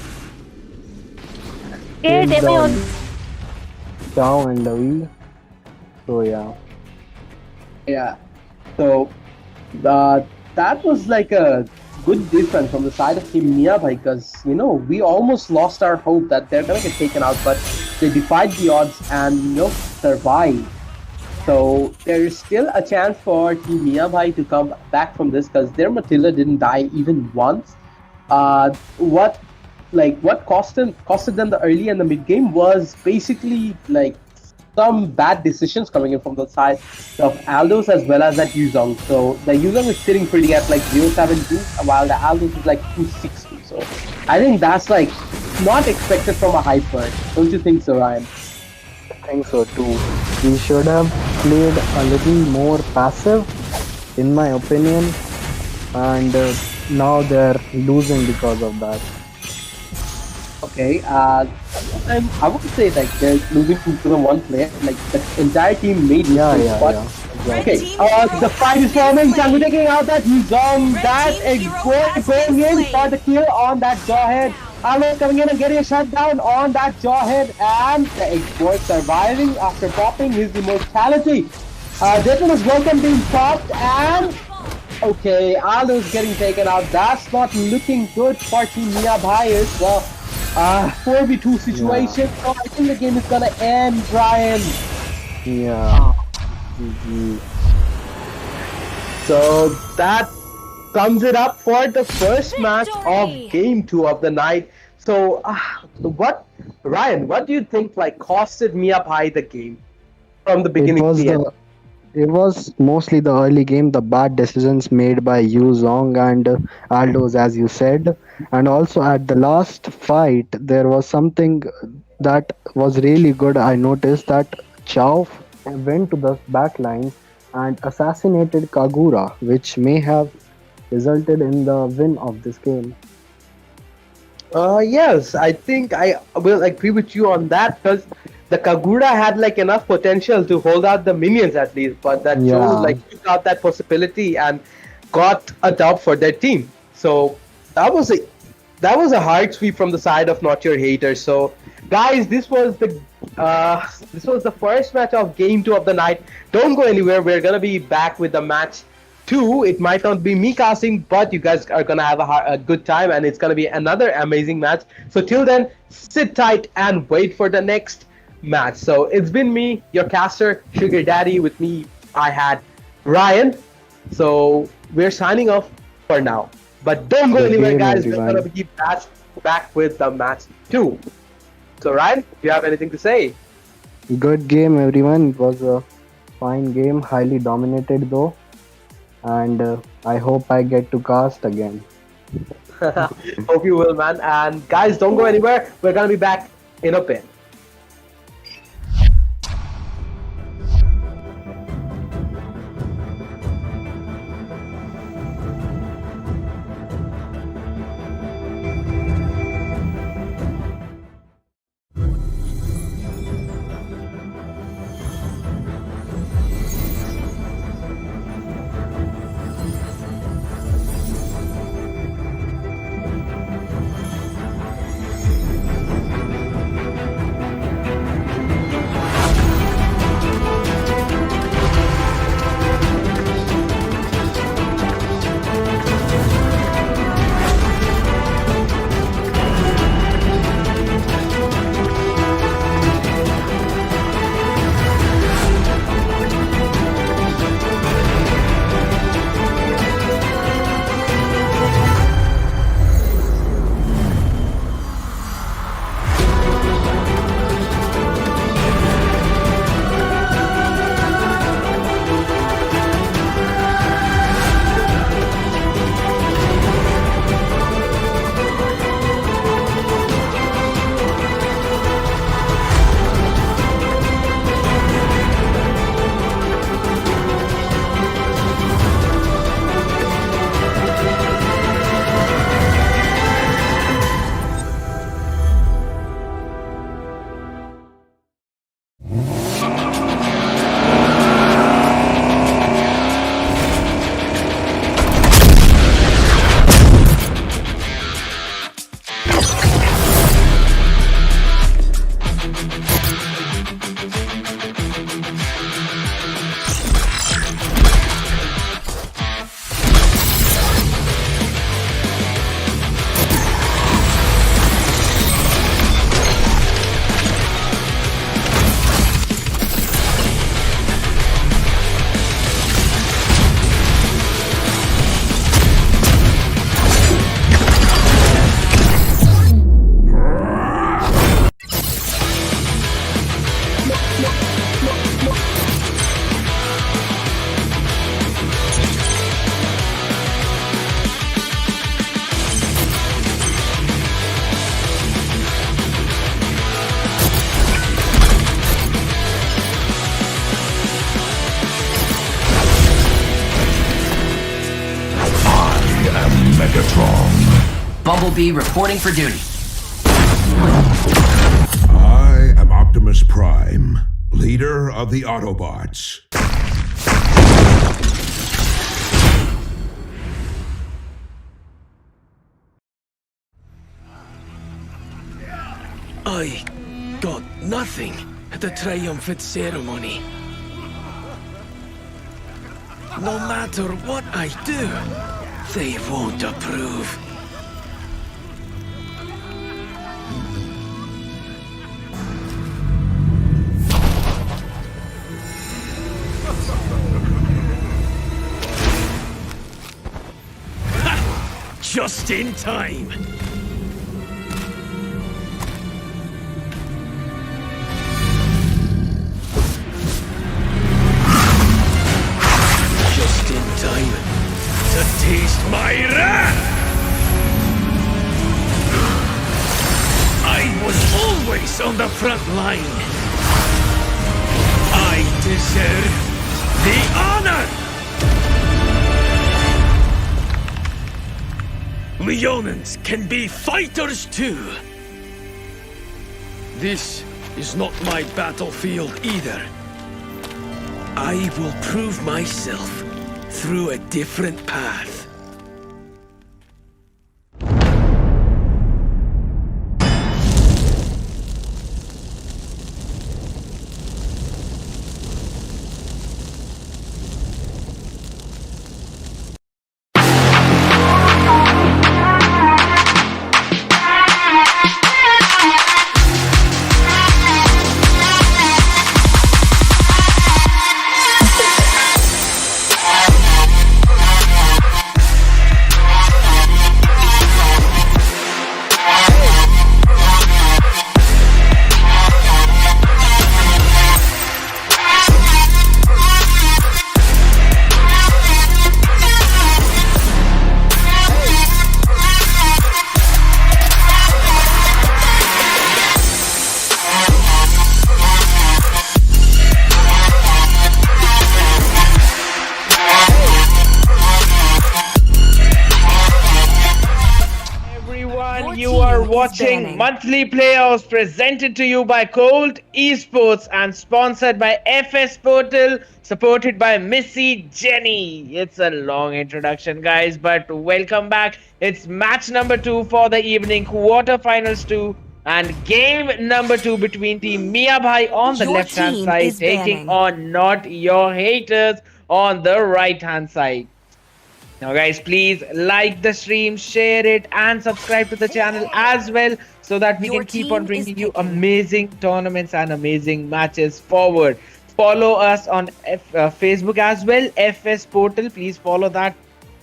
Chow and Lavi. So yeah. Yeah. So that was a good defense from the side of Team Miya, because we almost lost our hope that they're gonna get taken out, but they defied the odds and survived. So there is still a chance for Team Miya to come back from this, because their Matilda didn't die even once. What costed them the early and the mid game was basically some bad decisions coming in from the side of Aldos as well as that Yuzong. So the Yuzong is sitting pretty at 072, while the Aldos is 260. So I think that's not expected from a hyper. Don't you think so, Ryan? I think so too. We should have played a little more passive, in my opinion, and now they're losing because of that. Okay, I would say they're losing to one player. The entire team made mistakes. Exactly. Okay, the fight is forming. Changu taking out that Yuzong. That is going in for the kill on that Jawhead. Almost coming in and getting a shutdown on that Jawhead, and the X-Boy surviving after popping his immortality. This one is welcome being popped, and okay, Aldo's getting taken out. That's not looking good for Team Miya as well. 4v2 situation. So I think the game is gonna end, Brian. Yeah. GG. So that sums it up for the first match of Game 2 of the night. So, Ryan, what do you think costed Miya the game from the beginning to the end? It was mostly the early game, the bad decisions made by Yu Zong and Aldos, as you said. And also at the last fight, there was something that was really good. I noticed that Chow went to the back line and assassinated Kagura, which may have resulted in the win of this game. Yes, I think I will agree with you on that, because the Kagura had like enough potential to hold out the minions at least, but that Yeah. Joe like took out that possibility and got a dub for their team. So that was a hard sweep from the side of Not Your Haters. So guys, this was the first match of game 2 of the night. Don't go anywhere. We're gonna be back with the match 2. It might not be me casting, but you guys are gonna have a good time, and it's gonna be another amazing match. So till then, sit tight and wait for the next match. So it's been me, your caster, Sugar Daddy. With me, I had Ryan. So we're signing off for now. But don't go Good anywhere, game, guys. everyone. We're gonna be back with the match 2. So Ryan, do you have anything to say? Good game, everyone. It was a fine game, highly dominated though, and I hope I get to cast again. Hope you will, man. And guys, don't go anywhere. We're gonna be back in a bit. Bumblebee reporting for duty. I am Optimus Prime, leader of the Autobots. I got nothing at the triumphant ceremony. No matter what I do, they won't approve. Ha! Just in time. Just in time to taste my wrath! I was always on the front line. I deserve the honor! Leonins can be fighters too. This is not my battlefield either. I will prove myself through a different path. You are watching banning. monthly playoffs presented to you by Colt Esports and sponsored by FS Portal, supported by Missy Jenny. It's a long introduction, guys, but welcome back. It's match number 2 for the evening, quarterfinals 2, and game number 2 between team Miya bhai on the Your left-hand team side, is taking banning. on Not Your Haters on the right-hand side. Now, guys, please like the stream, share it, and subscribe to the channel as well so that we Your can keep team on is bringing you picking. amazing tournaments and amazing matches forward. Follow us on Facebook as well, FS Portal. Please follow that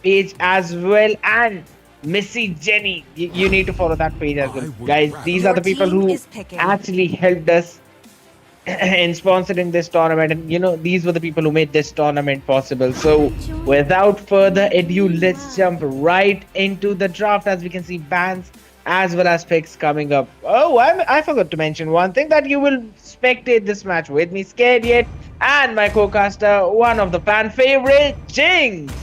page as well. And Missy Jenny, you need to follow that page as well. Guys, these are Your the people team who is picking. actually helped us in sponsoring this tournament, and these were the people who made this tournament possible. So without further ado, let's jump right into the draft. As we can see, bans as well as picks coming up. Oh, I forgot to mention one thing, that you will spectate this match with me, Scared Yet, and my co-caster, one of the fan favorite, Jinx.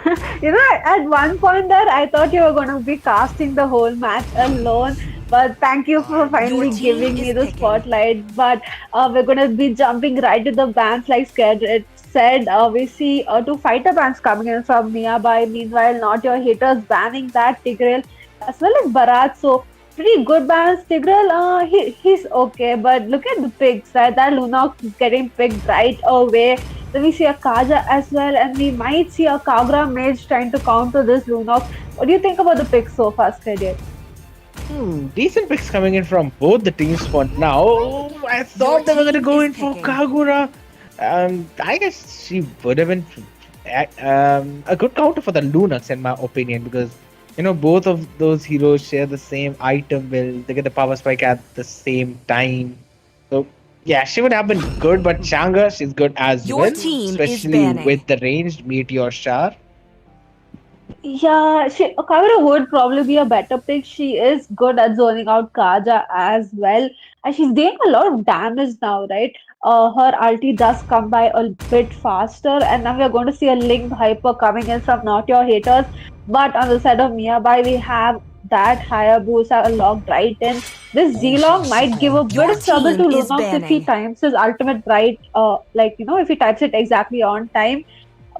At one point there, I thought you were going to be casting the whole match alone. But thank you for finally team giving me is the picking. spotlight. But we're going to be jumping right to the bans, like Scared said. We see 2 fighter bans coming in from Miya bhai. Meanwhile, Not Your Haters banning that Tigreal as well as Bharat. So pretty good bans. Tigreal, he's okay. But look at the picks, right? That Lunox is getting picked right away. Then we see a Kaja as well, and we might see a Kagra Mage trying to counter this Lunox. What do you think about the picks so far, Scared? Decent picks coming in from both the teams for now. I thought they were going to go in for Kagura. I guess she would have been a good counter for the Lunox, in my opinion, because both of those heroes share the same item build. They get the power spike at the same time. So yeah, she would have been good, but Changa, she's good as Your well, team is especially banning. with the ranged Meteor Shower. Yeah, Kavira would probably be a better pick. She is good at zoning out Kaja as well. And she's doing a lot of damage now, right? Her ulti does come by a bit faster. And now we're going to see a linked hyper coming in from Not Your Haters. But on the side of Miya bhai, we have that Hayabusa locked right in. This Zilong might give a bit Your of trouble to team is Lunox if he banning. times his ultimate right, if he types it exactly on time.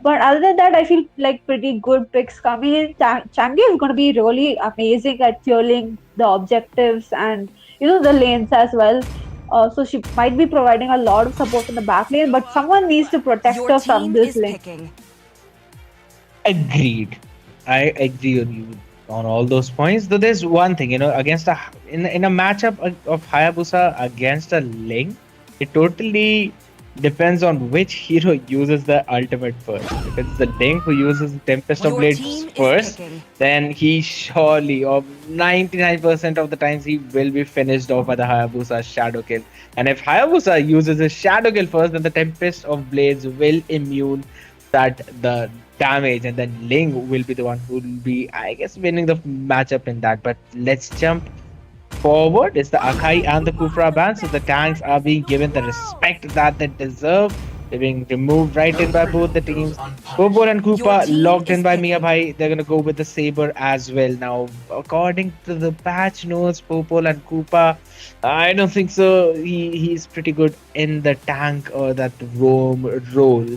But other than that, I feel like pretty good picks coming in. Changi is going to be really amazing at fueling the objectives and the lanes as well. So she might be providing a lot of support in the back lane, but someone needs to protect Your her from team this is lane. picking. Agreed. I agree on you on all those points. Though there's one thing, against in a matchup of Hayabusa against a Ling, it totally depends on which hero uses the ultimate first. If it's the Ling who uses Tempest of Your Blades team is first, picking. then he surely, or 99% of the times, he will be finished off by the Hayabusa Shadow Kill. And if Hayabusa uses his Shadow Kill first, then the Tempest of Blades will immune the damage, and then Ling will be the one who will be, I guess, winning the matchup in that. But let's jump forward. It's the Akai and the Kufra band, so the tanks are being given the respect that they deserve. They're being removed right in by both the teams. Popol and Koopa locked in by Miya Bhai. They're gonna go with the Saber as well. Now, according to the patch notes, Popol and Koopa, I don't think so. He's pretty good in the tank or that roam role.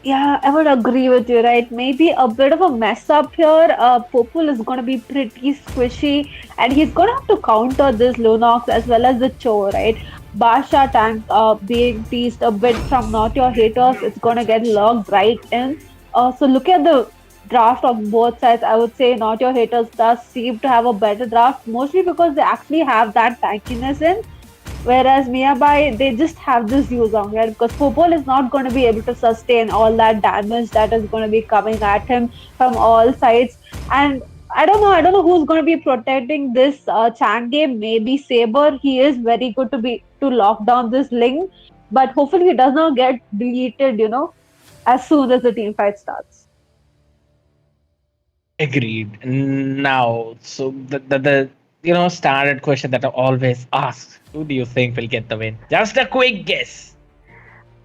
Yeah, I would agree with you, right? Maybe a bit of a mess up here. Popul is going to be pretty squishy, and he's going to have to counter this Lunox as well as the Cho, right? Basha tank being teased a bit from Not Your Haters, it's going to get logged right in. So look at the draft of both sides. I would say Not Your Haters does seem to have a better draft, mostly because they actually have that tankiness in. Whereas Miyabai, they just have this use on right? Because Popol is not going to be able to sustain all that damage that is going to be coming at him from all sides. And I don't know who's going to be protecting this Chang game. Maybe Saber. He is very good to lock down this Ling, but hopefully he does not get deleted. As soon as the team fight starts. Agreed. Now, so the standard question that I always ask: who do you think will get the win? Just a quick guess.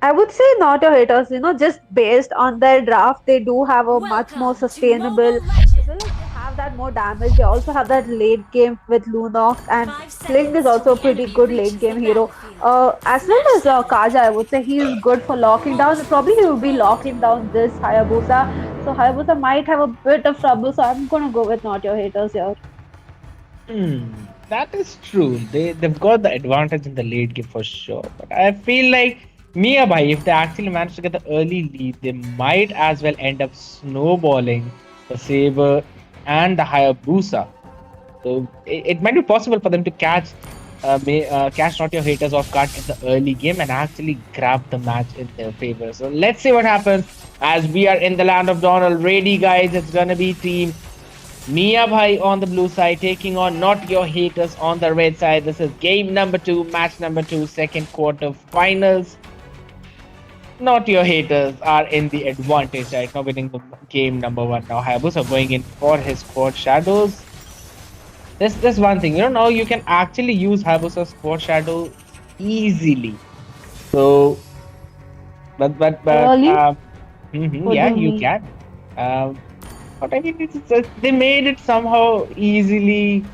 I would say Not Your Haters, just based on their draft, they do have a much more sustainable, as well as they have that more damage. They also have that late game with Lunox, and Link is also a pretty good late game hero. As well as Kaja, I would say he is good for locking down. Probably he will be locking down this Hayabusa. So Hayabusa might have a bit of trouble, so I'm gonna go with Not Your Haters here. That is true. They've got the advantage in the late game for sure. But I feel like Miyabai, if they actually manage to get the early lead, they might as well end up snowballing the Saber and the Hayabusa. So it might be possible for them to catch Not Your Haters off guard in the early game and actually grab the match in their favor. So let's see what happens as we are in the land of Dawn already, guys. It's gonna be team Miya Bhai on the blue side taking on Not Your Haters on the red side. This is game number 2, match number 2, second quarter finals. Not Your Haters are in the advantage right now, winning the game number 1. Now Hayabusa going in for his quad shadows. This one thing, now you can actually use Hayabusa's quad shadow easily. So, but Really? yeah, you can. But I mean, they made it somehow easily.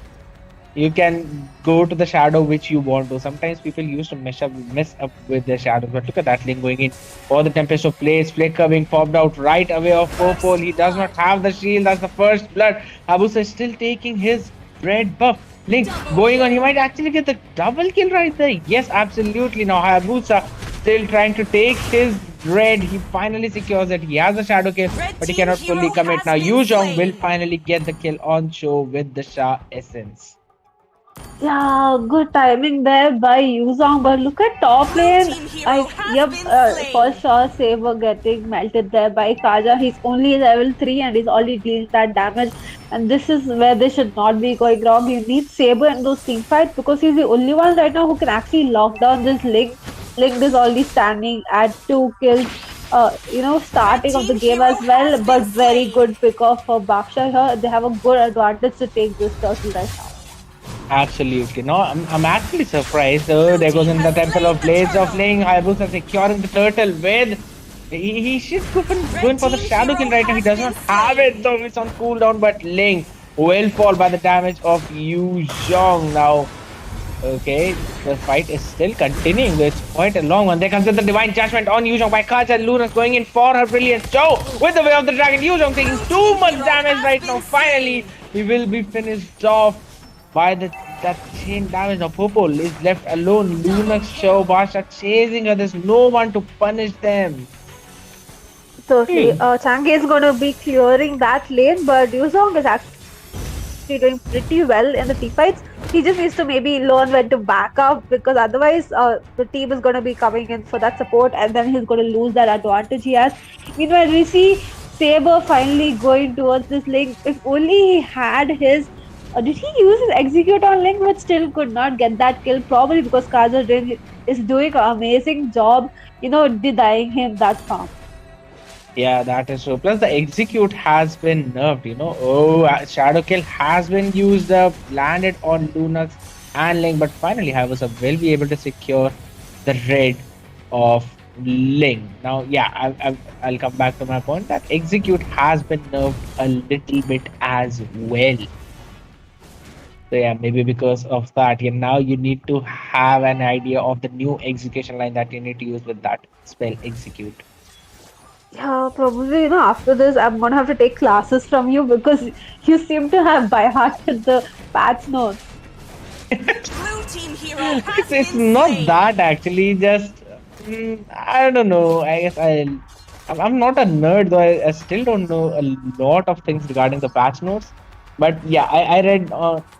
You can go to the shadow which you want to. Sometimes people used to mess up with their shadows. But look at that Link going in for the Tempest of Place. Flicker being popped out right away of Popol. He does not have the shield. That's the first blood. Hayabusa is still taking his red buff. Link going on. He might actually get the double kill right there. Yes, absolutely. Now Hayabusa still trying to take his red. He finally secures it. He has a shadow kill, but he cannot fully commit. Now Yu Zhong will finally get the kill on Cho with the Shah Essence. Yeah, good timing there by Yuzong, but look at top lane. For sure, Saber getting melted there by Kaja. He's only level 3 and he's already dealing that damage. And this is where they should not be going wrong. You need Saber in those team fights because he's the only one right now who can actually lock down this Link. Link is already standing at 2 kills. Starting of the game as well, but very good pick off for Baksha here. They have a good advantage to take this turtle right now. Absolutely. No, I'm actually surprised. Oh, there goes in the Temple of Blades of Ling. Hayabusa securing the turtle with. He should go in for the shadow kill right now. He does not have it, though it's on cooldown. But Ling will fall by the damage of Yu Zhong now. Okay, the fight is still continuing. It's quite a long one. There comes the Divine Judgment on Yu Zhong by Kaja. Luna's going in for her brilliance. Joe with the Way of the Dragon. Yu Zhong taking too much damage right now. Finally, he will be finished off by that chain damage. Now Popol is left alone. Luna's Show Basha chasing her. There's no one to punish them. Totally. Changi is going to be clearing that lane, but Yuzong is actually doing pretty well in the team fights. He just needs to maybe learn when to back up because otherwise the team is going to be coming in for that support and then he's going to lose that advantage he has. Meanwhile, we see Saber finally going towards this Link. If only he had his did he use his execute on Link but still could not get that kill? Probably because Kaja is doing an amazing job, denying him that farm. Yeah, that is true. Plus, the execute has been nerfed, Shadow Kill has been used up, landed on Lunax and Link, but finally Hayabusa will be able to secure the red of Ling. Now, yeah, I'll come back to my point that execute has been nerfed a little bit as well. So yeah, maybe because of that, yeah, now you need to have an idea of the new execution line that you need to use with that spell execute. Yeah, probably, after this, I'm gonna have to take classes from you because you seem to have by hearted the patch notes. Blue team hero It's, has it's been not slain. that actually. Just I don't know. I guess I'm not a nerd though. I still don't know a lot of things regarding the patch notes. But yeah, I read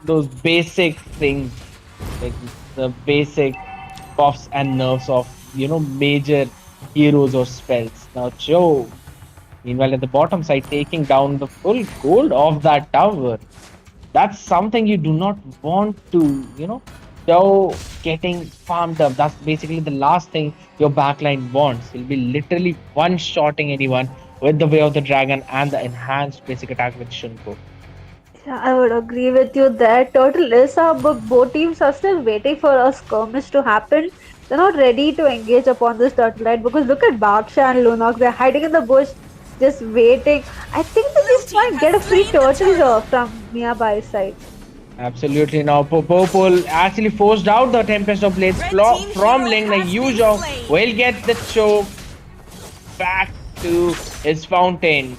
those basic things, like the basic buffs and nerfs of major heroes or spells. Now Joe, meanwhile at the bottom side, taking down the full gold of that tower. That's something you do not want to, so getting farmed up. That's basically the last thing your backline wants. You'll be literally one-shotting anyone with the Way of the Dragon and the enhanced basic attack with Shunko. Yeah, I would agree with you there. Total is up, but both teams are still waiting for a skirmish to happen. They're not ready to engage upon this turtle, right? Because look at Baksha and Lunox. They're hiding in the bush, just waiting. I think they Blue just team might get a has free slain the turtle here turtle. from Miyabi's side. Absolutely. Now, Popol actually forced out the Tempest of Blades Red team from hero Ling. Now, has been Yuzhong slain. will get the choke back to his fountain.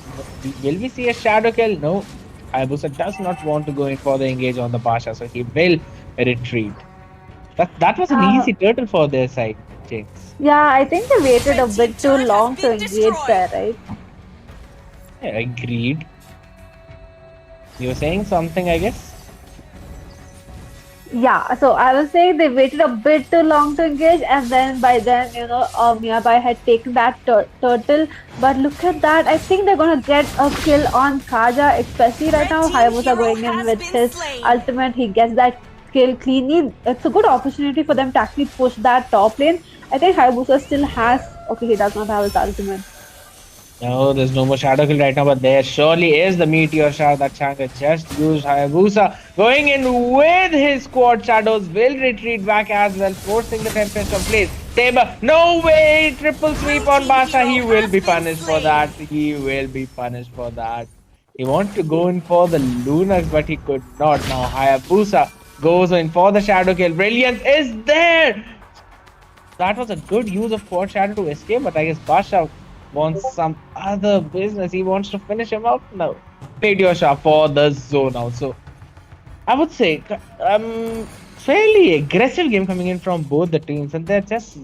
Will we see a shadow kill? No. Hayabusa does not want to go in for the engage on the Pasha, so he will retreat. That was an Uh, easy turtle for their side, James. yeah, I think they waited a Red team bit too turret has long to been engage destroyed. there, right? I agreed. You were saying something, I guess? Yeah, so I was saying they waited a bit too long to engage, and then by then, Miyabai had taken that turtle. But look at that, I think they're gonna get a kill on Kaja, especially right Red now. team Hayabusa hero going in has with been his slain. ultimate, he gets that kill cleanly. It's a good opportunity for them to actually push that top lane. I think Hayabusa still has. Okay, he does not have his ultimate. No, there's no more Shadow Kill right now, but there surely is the Meteor Shower that Changa just used. Hayabusa going in with his squad shadows will retreat back as well, forcing the Tempest of Blaze. Saber, no way! Triple sweep Blue on team Basha. hero He will has be been punished for slain. that. He will be punished for that. He wanted to go in for the Lunax, but he could not. Now Hayabusa goes in for the Shadow Kill. Brilliance is there! That was a good use of Quad Shadow to escape, but I guess Basha wants some other business. He wants to finish him up now. Meteor Shah for the zone out. So I would say fairly aggressive game coming in from both the teams, and they're just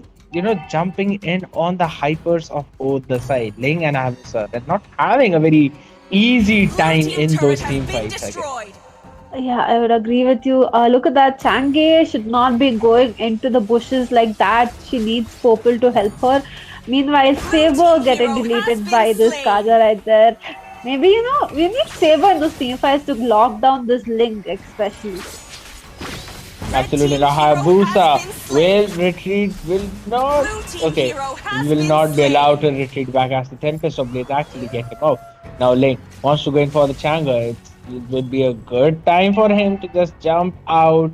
jumping in on the hypers of both the side. Ling and Hayabusa. They're not having a very easy Blue time team in turret those has team been fights, I guess. destroyed. Yeah, I would agree with you. Look at that. Chang'e should not be going into the bushes like that. She needs Popple to help her. Meanwhile, Blue Saber team getting hero has deleted been by this slain. Kaja right there. Maybe, we need Saber in those team fights to lock down this link, especially. Red Absolutely. team Now hero has Hayabusa been slain. will retreat, will not. Blue team Okay, hero has he will been not be allowed to slain. retreat back as the Tempest of Blades actually get him out. Now Link wants to go in for the Changa. It would be a good time for him to just jump out.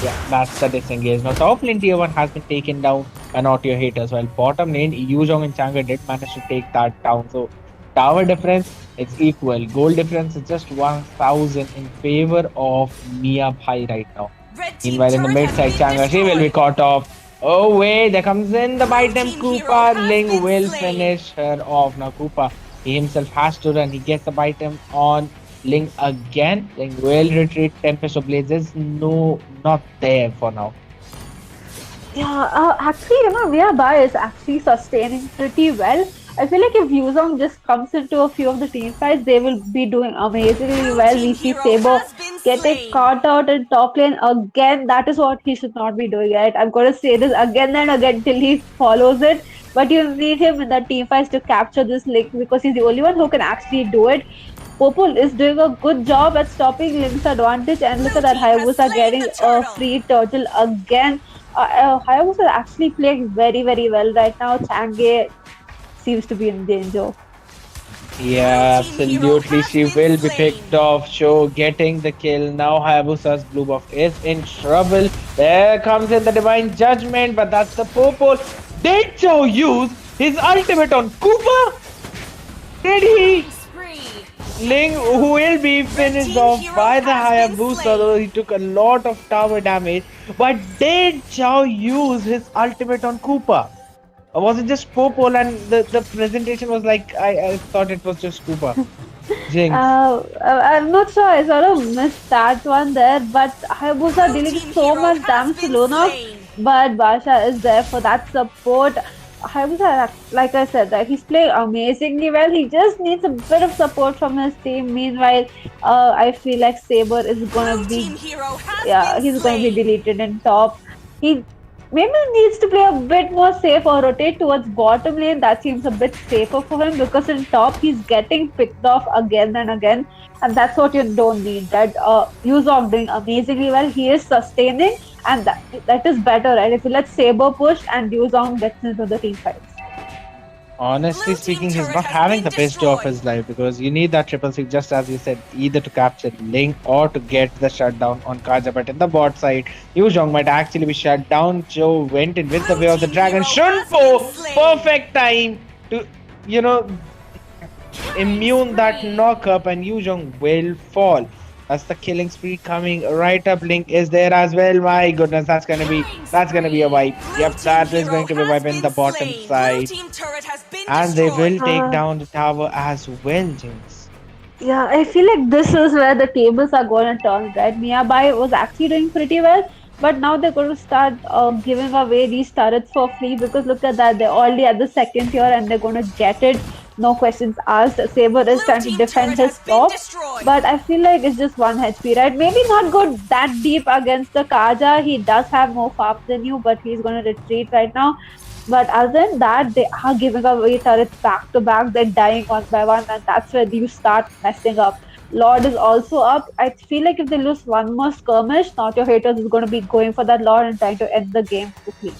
Yeah, that's the disengage. Now top lane tier 1 has been taken down by NotYourHaters, while bottom lane Yuzhong and Changa did manage to take that down. So tower difference, it's equal. Gold difference is just 1000 in favor of Miya Bhai right now. Red team Meanwhile, in the turret mid has side, been Changa, she will be destroyed. caught off. Oh, wait, there comes in the bite them. team hero Koopa has Ling been will slain. finish her off. Now, Koopa, he himself has to run. He gets the bite him on Ling again. Ling will retreat. Tempest of Blades is not there for now. Yeah, actually, Miyabai is actually sustaining pretty well. I feel like if Yuzong just comes into a few of the team fights, they will be doing amazingly Blue well. team We see hero Saber has been getting slain. caught out in top lane again. That is what he should not be doing, right? I'm going to say this again and again till he follows it. But you need him in the team fights to capture this link because he's the only one who can actually do it. Popul is doing a good job at stopping Link's advantage, and look Blue at that, team has Hayabusa slain getting the a turtle. free turtle again. Hayabusa is actually playing very, very well right now. Chang'e seems to be in danger. Yeah, Blue team hero absolutely. has She been will be slain. picked off. Show getting the kill. Now Hayabusa's blue buff is in trouble. There comes in the divine judgment, but that's the Popol. Did Chow use his ultimate on Cooper? Did he? Spree. Ling will be finished off by the Hayabusa, though he took a lot of tower damage. But did Chow use his ultimate on Koopa? Or was it just Popol and the presentation was like, I thought it was just Koopa? Jinx. I'm not sure. I sort of missed that one there, but Hayabusa dealing so much damage to Lunox, but Basha is there for that support. Hayabusa, like I said, that he's playing amazingly well. He just needs a bit of support from his team. Meanwhile, I feel like Saber is gonna be, he's gonna be deleted in top. He maybe needs to play a bit more safe or rotate towards bottom lane. That seems a bit safer for him because in top he's getting picked off again and again, and that's what you don't need. That Yuzong doing amazingly well. He is sustaining, and that is better, right? If you let Saber push and Yuzong gets into the team fights. Honestly speaking, he's not having the best day of his life because you need that triple six, just as you said, either to capture Ling or to get the shutdown on Kaja. But in the bot side, Yuzhong might actually be shut down. Joe went in with the way of the dragon. Shunpo, perfect time to, immune that knock up, and Yuzhong will fall. That's the killing spree coming right up. Link is there as well. My goodness, that's gonna be a wipe. Yep, that is going to be a wipe in the bottom side. And they will take down the tower as well, Jinx. Yeah, I feel like this is where the tables are going to turn, right? Miya was actually doing pretty well, but now they're going to start giving away these turrets for free because look at that, they're already at the second tier and they're going to get it. No questions asked. Saber is trying to defend his top, but I feel like it's just 1 HP, right? Maybe not go that deep against the Kaja. He does have more farm than you, but he's going to retreat right now. But other than that, they are giving away turrets back to back. They're dying one by one, and that's where you start messing up. Lord is also up. I feel like if they lose one more skirmish, NotYourHaters is going to be going for that Lord and trying to end the game quickly.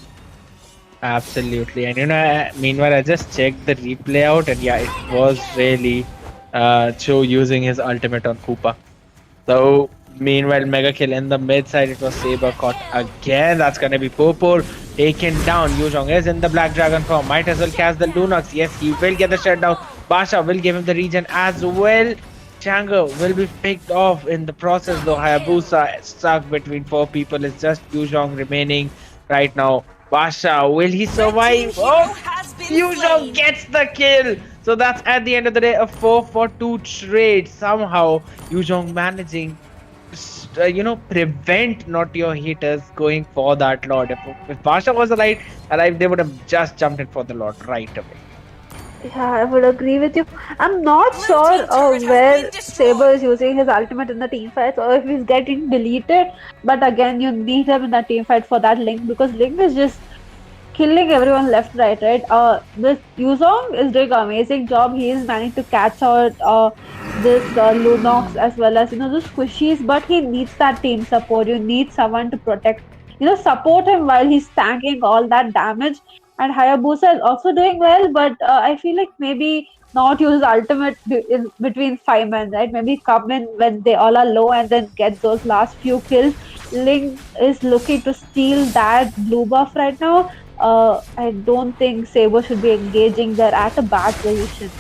Absolutely. And meanwhile, I just checked the replay out, and yeah, it was really Cho using his ultimate on Koopa. So meanwhile, mega kill in the mid side, it was Saber caught again. That's gonna be Popor taken down. Yuzhong is in the Black Dragon form. Might as well cast the Lunox. Yes, he will get the shutdown. Basha will give him the regen as well. Chango will be picked off in the process, though. Hayabusa is stuck between 4 people. It's just Yuzhong remaining right now. Basha, will he survive? Oh, Yuzhong gets the kill. So that's at the end of the day a 4-for-2 trade. Somehow Yuzhong managing to, prevent NotYourHaters going for that Lord. If Basha was alive, they would have just jumped in for the Lord right away. Yeah, I would agree with you. I'm not sure where Saber is using his ultimate in the team fights or if he's getting deleted. But again, you need him in the team fight for that Link because Link is just killing everyone left, right? This Yuzong is doing an amazing job. He is managing to catch out this Lunox as well as, the squishies. But he needs that team support. You need someone to protect, support him while he's tanking all that damage. And Hayabusa is also doing well, but I feel like maybe not use ultimate in between 5 men, right? Maybe come in when they all are low and then get those last few kills. Link is looking to steal that blue buff right now. I don't think Saber should be engaging there at a bad position.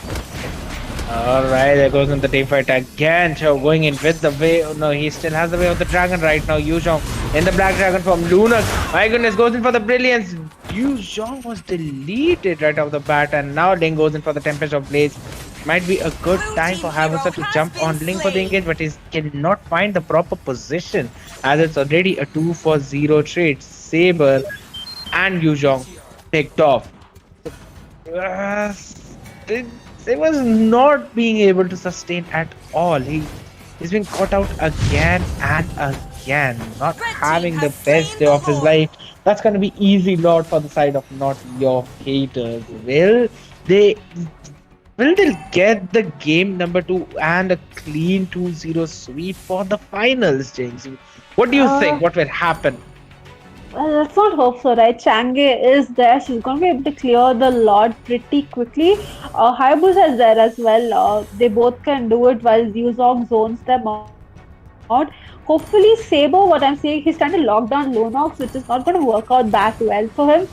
Alright, there goes in the team fight again. Cho going in with the way. Oh, no, he still has the way of the dragon right now. Yuzhong in the Black Dragon from Lunox. My goodness, goes in for the brilliance. Yuzhong was deleted right off the bat, and now Ling goes in for the Tempest of Blaze. Might be a good time for Hayabusa to jump on Ling for the engage, but he cannot find the proper position as it's already a 2-for-0 trade. Saber and Yuzhong picked off. He was not being able to sustain at all. He's been caught out again and again, not having the best day of his life. That's going to be easy Lord for the side of NotYourHaters. Will they get the game number 2 and a clean 2-0 sweep for the finals, James? What do you think? What will happen? Well, let's not hope so, right? Chang'e is there. She's going to be able to clear the Lord pretty quickly. Hayabusa is there as well. They both can do it while Yuzong zones them out. Hopefully, Saber, what I'm saying, he's trying to lock down Lunox, which is not going to work out that well for him.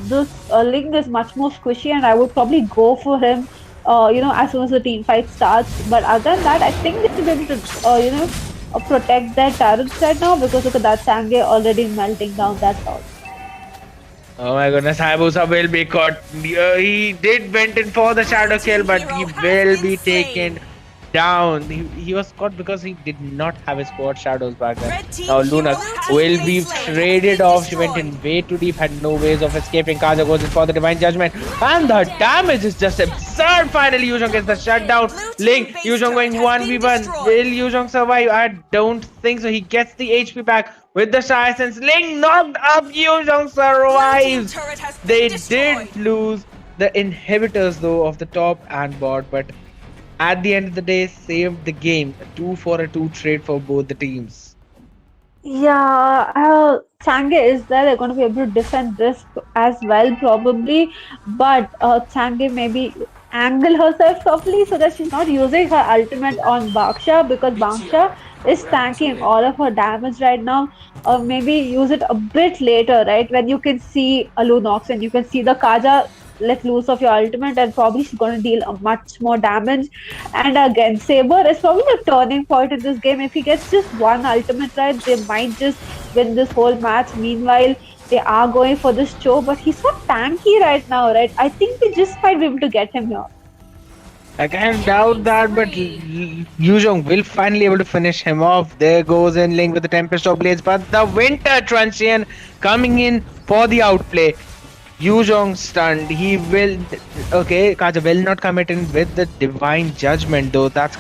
This Ling is much more squishy, and I would probably go for him. As soon as the team fight starts. But other than that, I think they should be able to, protect their turrets right now because look at that Sange already melting down that tower. Oh my goodness, Hayabusa will be caught. He did went in for the shadow kill, but he will be taken down. He was caught because he did not have his squad shadows back then. Now Luna will be traded off. She went in way too deep, had no ways of escaping. Kaja goes in for the divine judgment, and the damage is just absurd. Finally, Yuzhong gets the shutdown. Ling, Yuzhong going 1v1. Will Yuzhong survive? I don't think so. He gets the HP back with the Shy Sense. Ling knocked up. Yuzhong survives. They did lose the inhibitors though of the top and bot, but at the end of the day, saved the game. A 2-for-2 trade for both the teams. Yeah, Change is there. They're going to be able to defend this as well, probably. But Change maybe angle herself properly so that she's not using her ultimate on Baksha because Baksha is tanking all of her damage right now. Or maybe use it a bit later, right? When you can see a Lunox and you can see the Kaja let loose of your ultimate, and probably she's going to deal a much more damage. And again, Saber is probably a turning point in this game. If he gets just one ultimate right, they might just win this whole match. Meanwhile, they are going for this Cho, but he's so tanky right now, right? I think they just might be able to get him here. I can't doubt that, but Yuzhong will finally able to finish him off. There goes in Ling with the Tempest of Blades, but the Winter Truncheon coming in for the outplay. Yuzhong stunned. He will. Okay, Kaja will not commit in with the Divine Judgment though. That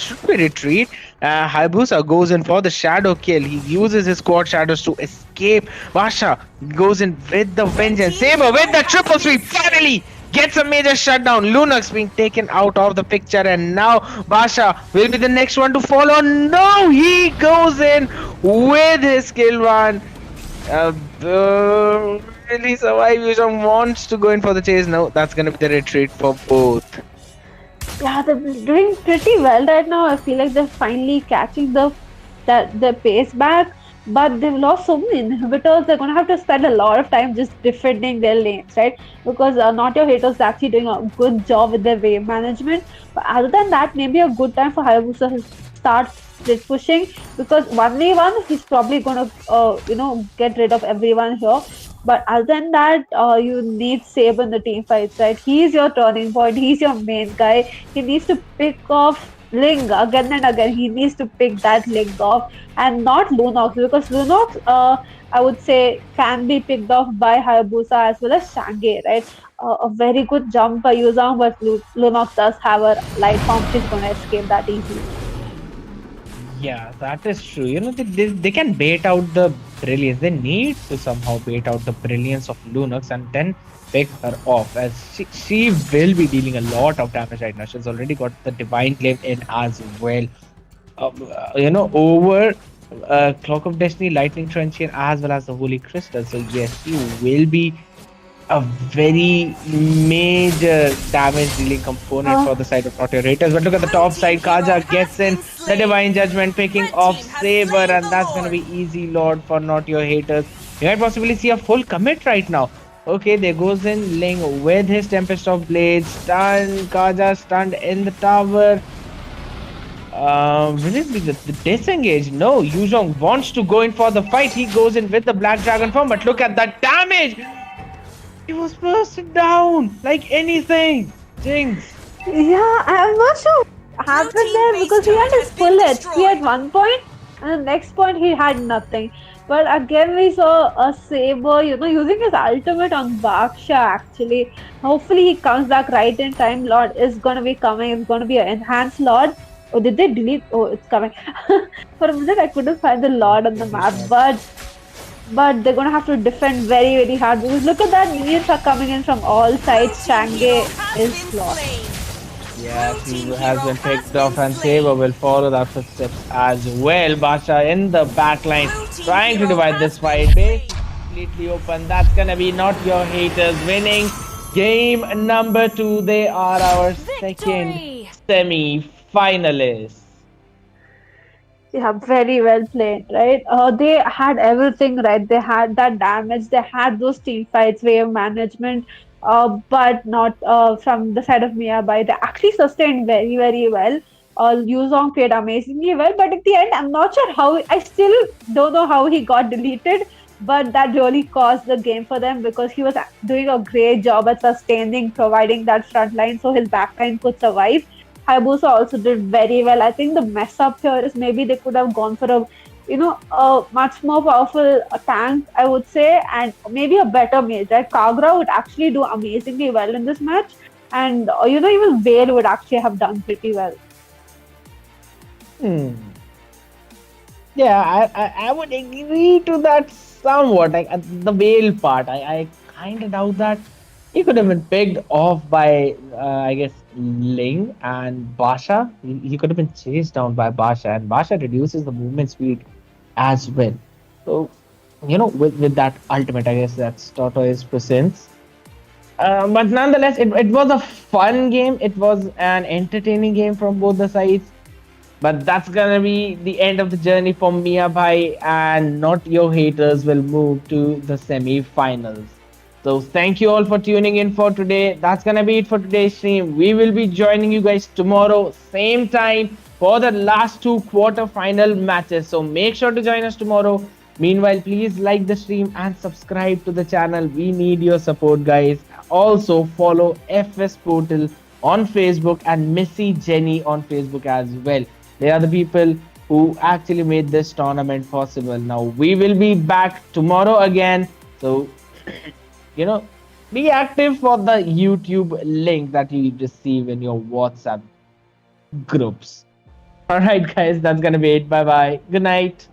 should be retreat. Hayabusa goes in for the Shadow kill. He uses his squad shadows to escape. Basha goes in with the Vengeance. Saber with the triple sweep. Finally gets a major shutdown. Lunox being taken out of the picture, and now Basha will be the next one to follow. No, he goes in with his kill one. Will he survive? Yuzhong wants to go in for the chase. No, that's gonna be the retreat for both. Yeah, they're doing pretty well right now. I feel like they're finally catching the pace back, but they've lost so many inhibitors. They're gonna have to spend a lot of time just defending their lanes, right? Because NotYourHaters is actually doing a good job with their wave management. But other than that, maybe a good time for Hayabusa to start split pushing, because 1v1 he's probably gonna get rid of everyone here. But other than that, you need Saber in the team fights, right? He's your turning point. He's your main guy. He needs to pick off Ling again and again. He needs to pick that Ling off and not Lunox, because Lunox, I would say, can be picked off by Hayabusa as well as Shange, right? A very good jump by Yuzhong, but Lunox does have a light form. She's going to escape that easily. Yeah, that is true. They can bait out the brilliance. They need to somehow bait out the brilliance of Lunox and then pick her off, as she will be dealing a lot of damage right now. She's already got the Divine Glaive in as well. Over Clock of Destiny, Lightning Truncheon, as well as the Holy Crystal. So yes, she will be a very major damage dealing component for the side of NotYourHaters. But look at the top side. Kaja gets in the Divine Judgment, picking off Saber, and that's gonna be easy Lord for NotYourHaters. You might possibly see a full commit right now. Okay, there goes in Ling with his Tempest of Blades. Stunned. Kaja stunned in the tower. Will it be the disengage? No, Yuzhong wants to go in for the fight. He goes in with the Black Dragon form, but look at that damage! He was bursted down like anything. Jinx. Yeah, I'm not sure what happened there, because he had his full HP at one point, and the next point he had nothing. But again, we saw a Saber, using his ultimate on Baksha actually. Hopefully he comes back right in time. Lord is going to be coming. It's going to be an enhanced Lord. Oh, did they delete? Oh, it's coming. For a minute, I couldn't find the Lord on the map, but they're going to have to defend very, very hard, because look at that, minions are coming in from all sides. Shange is lost. Yeah, she has been picked off, and Saber will follow that footsteps as well. Basha in the backline, trying to divide this fight. Base completely open. That's gonna be NotYourHaters winning game number 2. They are our second semi-finalists. Yeah, very well played, right? They had everything right. They had that damage. They had those team fights, wave management, but not from the side of Miyabai. They actually sustained very, very well. Yuzong played amazingly well, but at the end, I'm not sure how. I still don't know how he got deleted, but that really caused the game for them because he was doing a great job at sustaining, providing that front line so his back line could survive. Hayabusa also did very well. I think the mess up here is maybe they could have gone for a much more powerful tank, I would say, and maybe a better mage. Right, Kagra would actually do amazingly well in this match, and even Vale would actually have done pretty well. Hmm. Yeah, I would agree to that somewhat. Like the whale part, I kind of doubt that he could have been picked off by, I guess, Ling and Basha. He could have been chased down by Basha, and Basha reduces the movement speed as well. So, with that ultimate, I guess that's Tortoise presents. But nonetheless, it was a fun game. It was an entertaining game from both the sides. But that's gonna be the end of the journey for Miya Bhai, and Not Your Haters will move to the semi-finals. So thank you all for tuning in for today. That's gonna be it for today's stream. We will be joining you guys tomorrow, same time, for the last two quarter-final matches. So make sure to join us tomorrow. Meanwhile, please like the stream and subscribe to the channel. We need your support, guys. Also follow FS Portal on Facebook and Missy Jenny on Facebook as well. They are the people who actually made this tournament possible. Now we will be back tomorrow again. So, you know, be active for the YouTube link that you receive in your WhatsApp groups. All right, guys, that's gonna be it. Bye bye. Good night.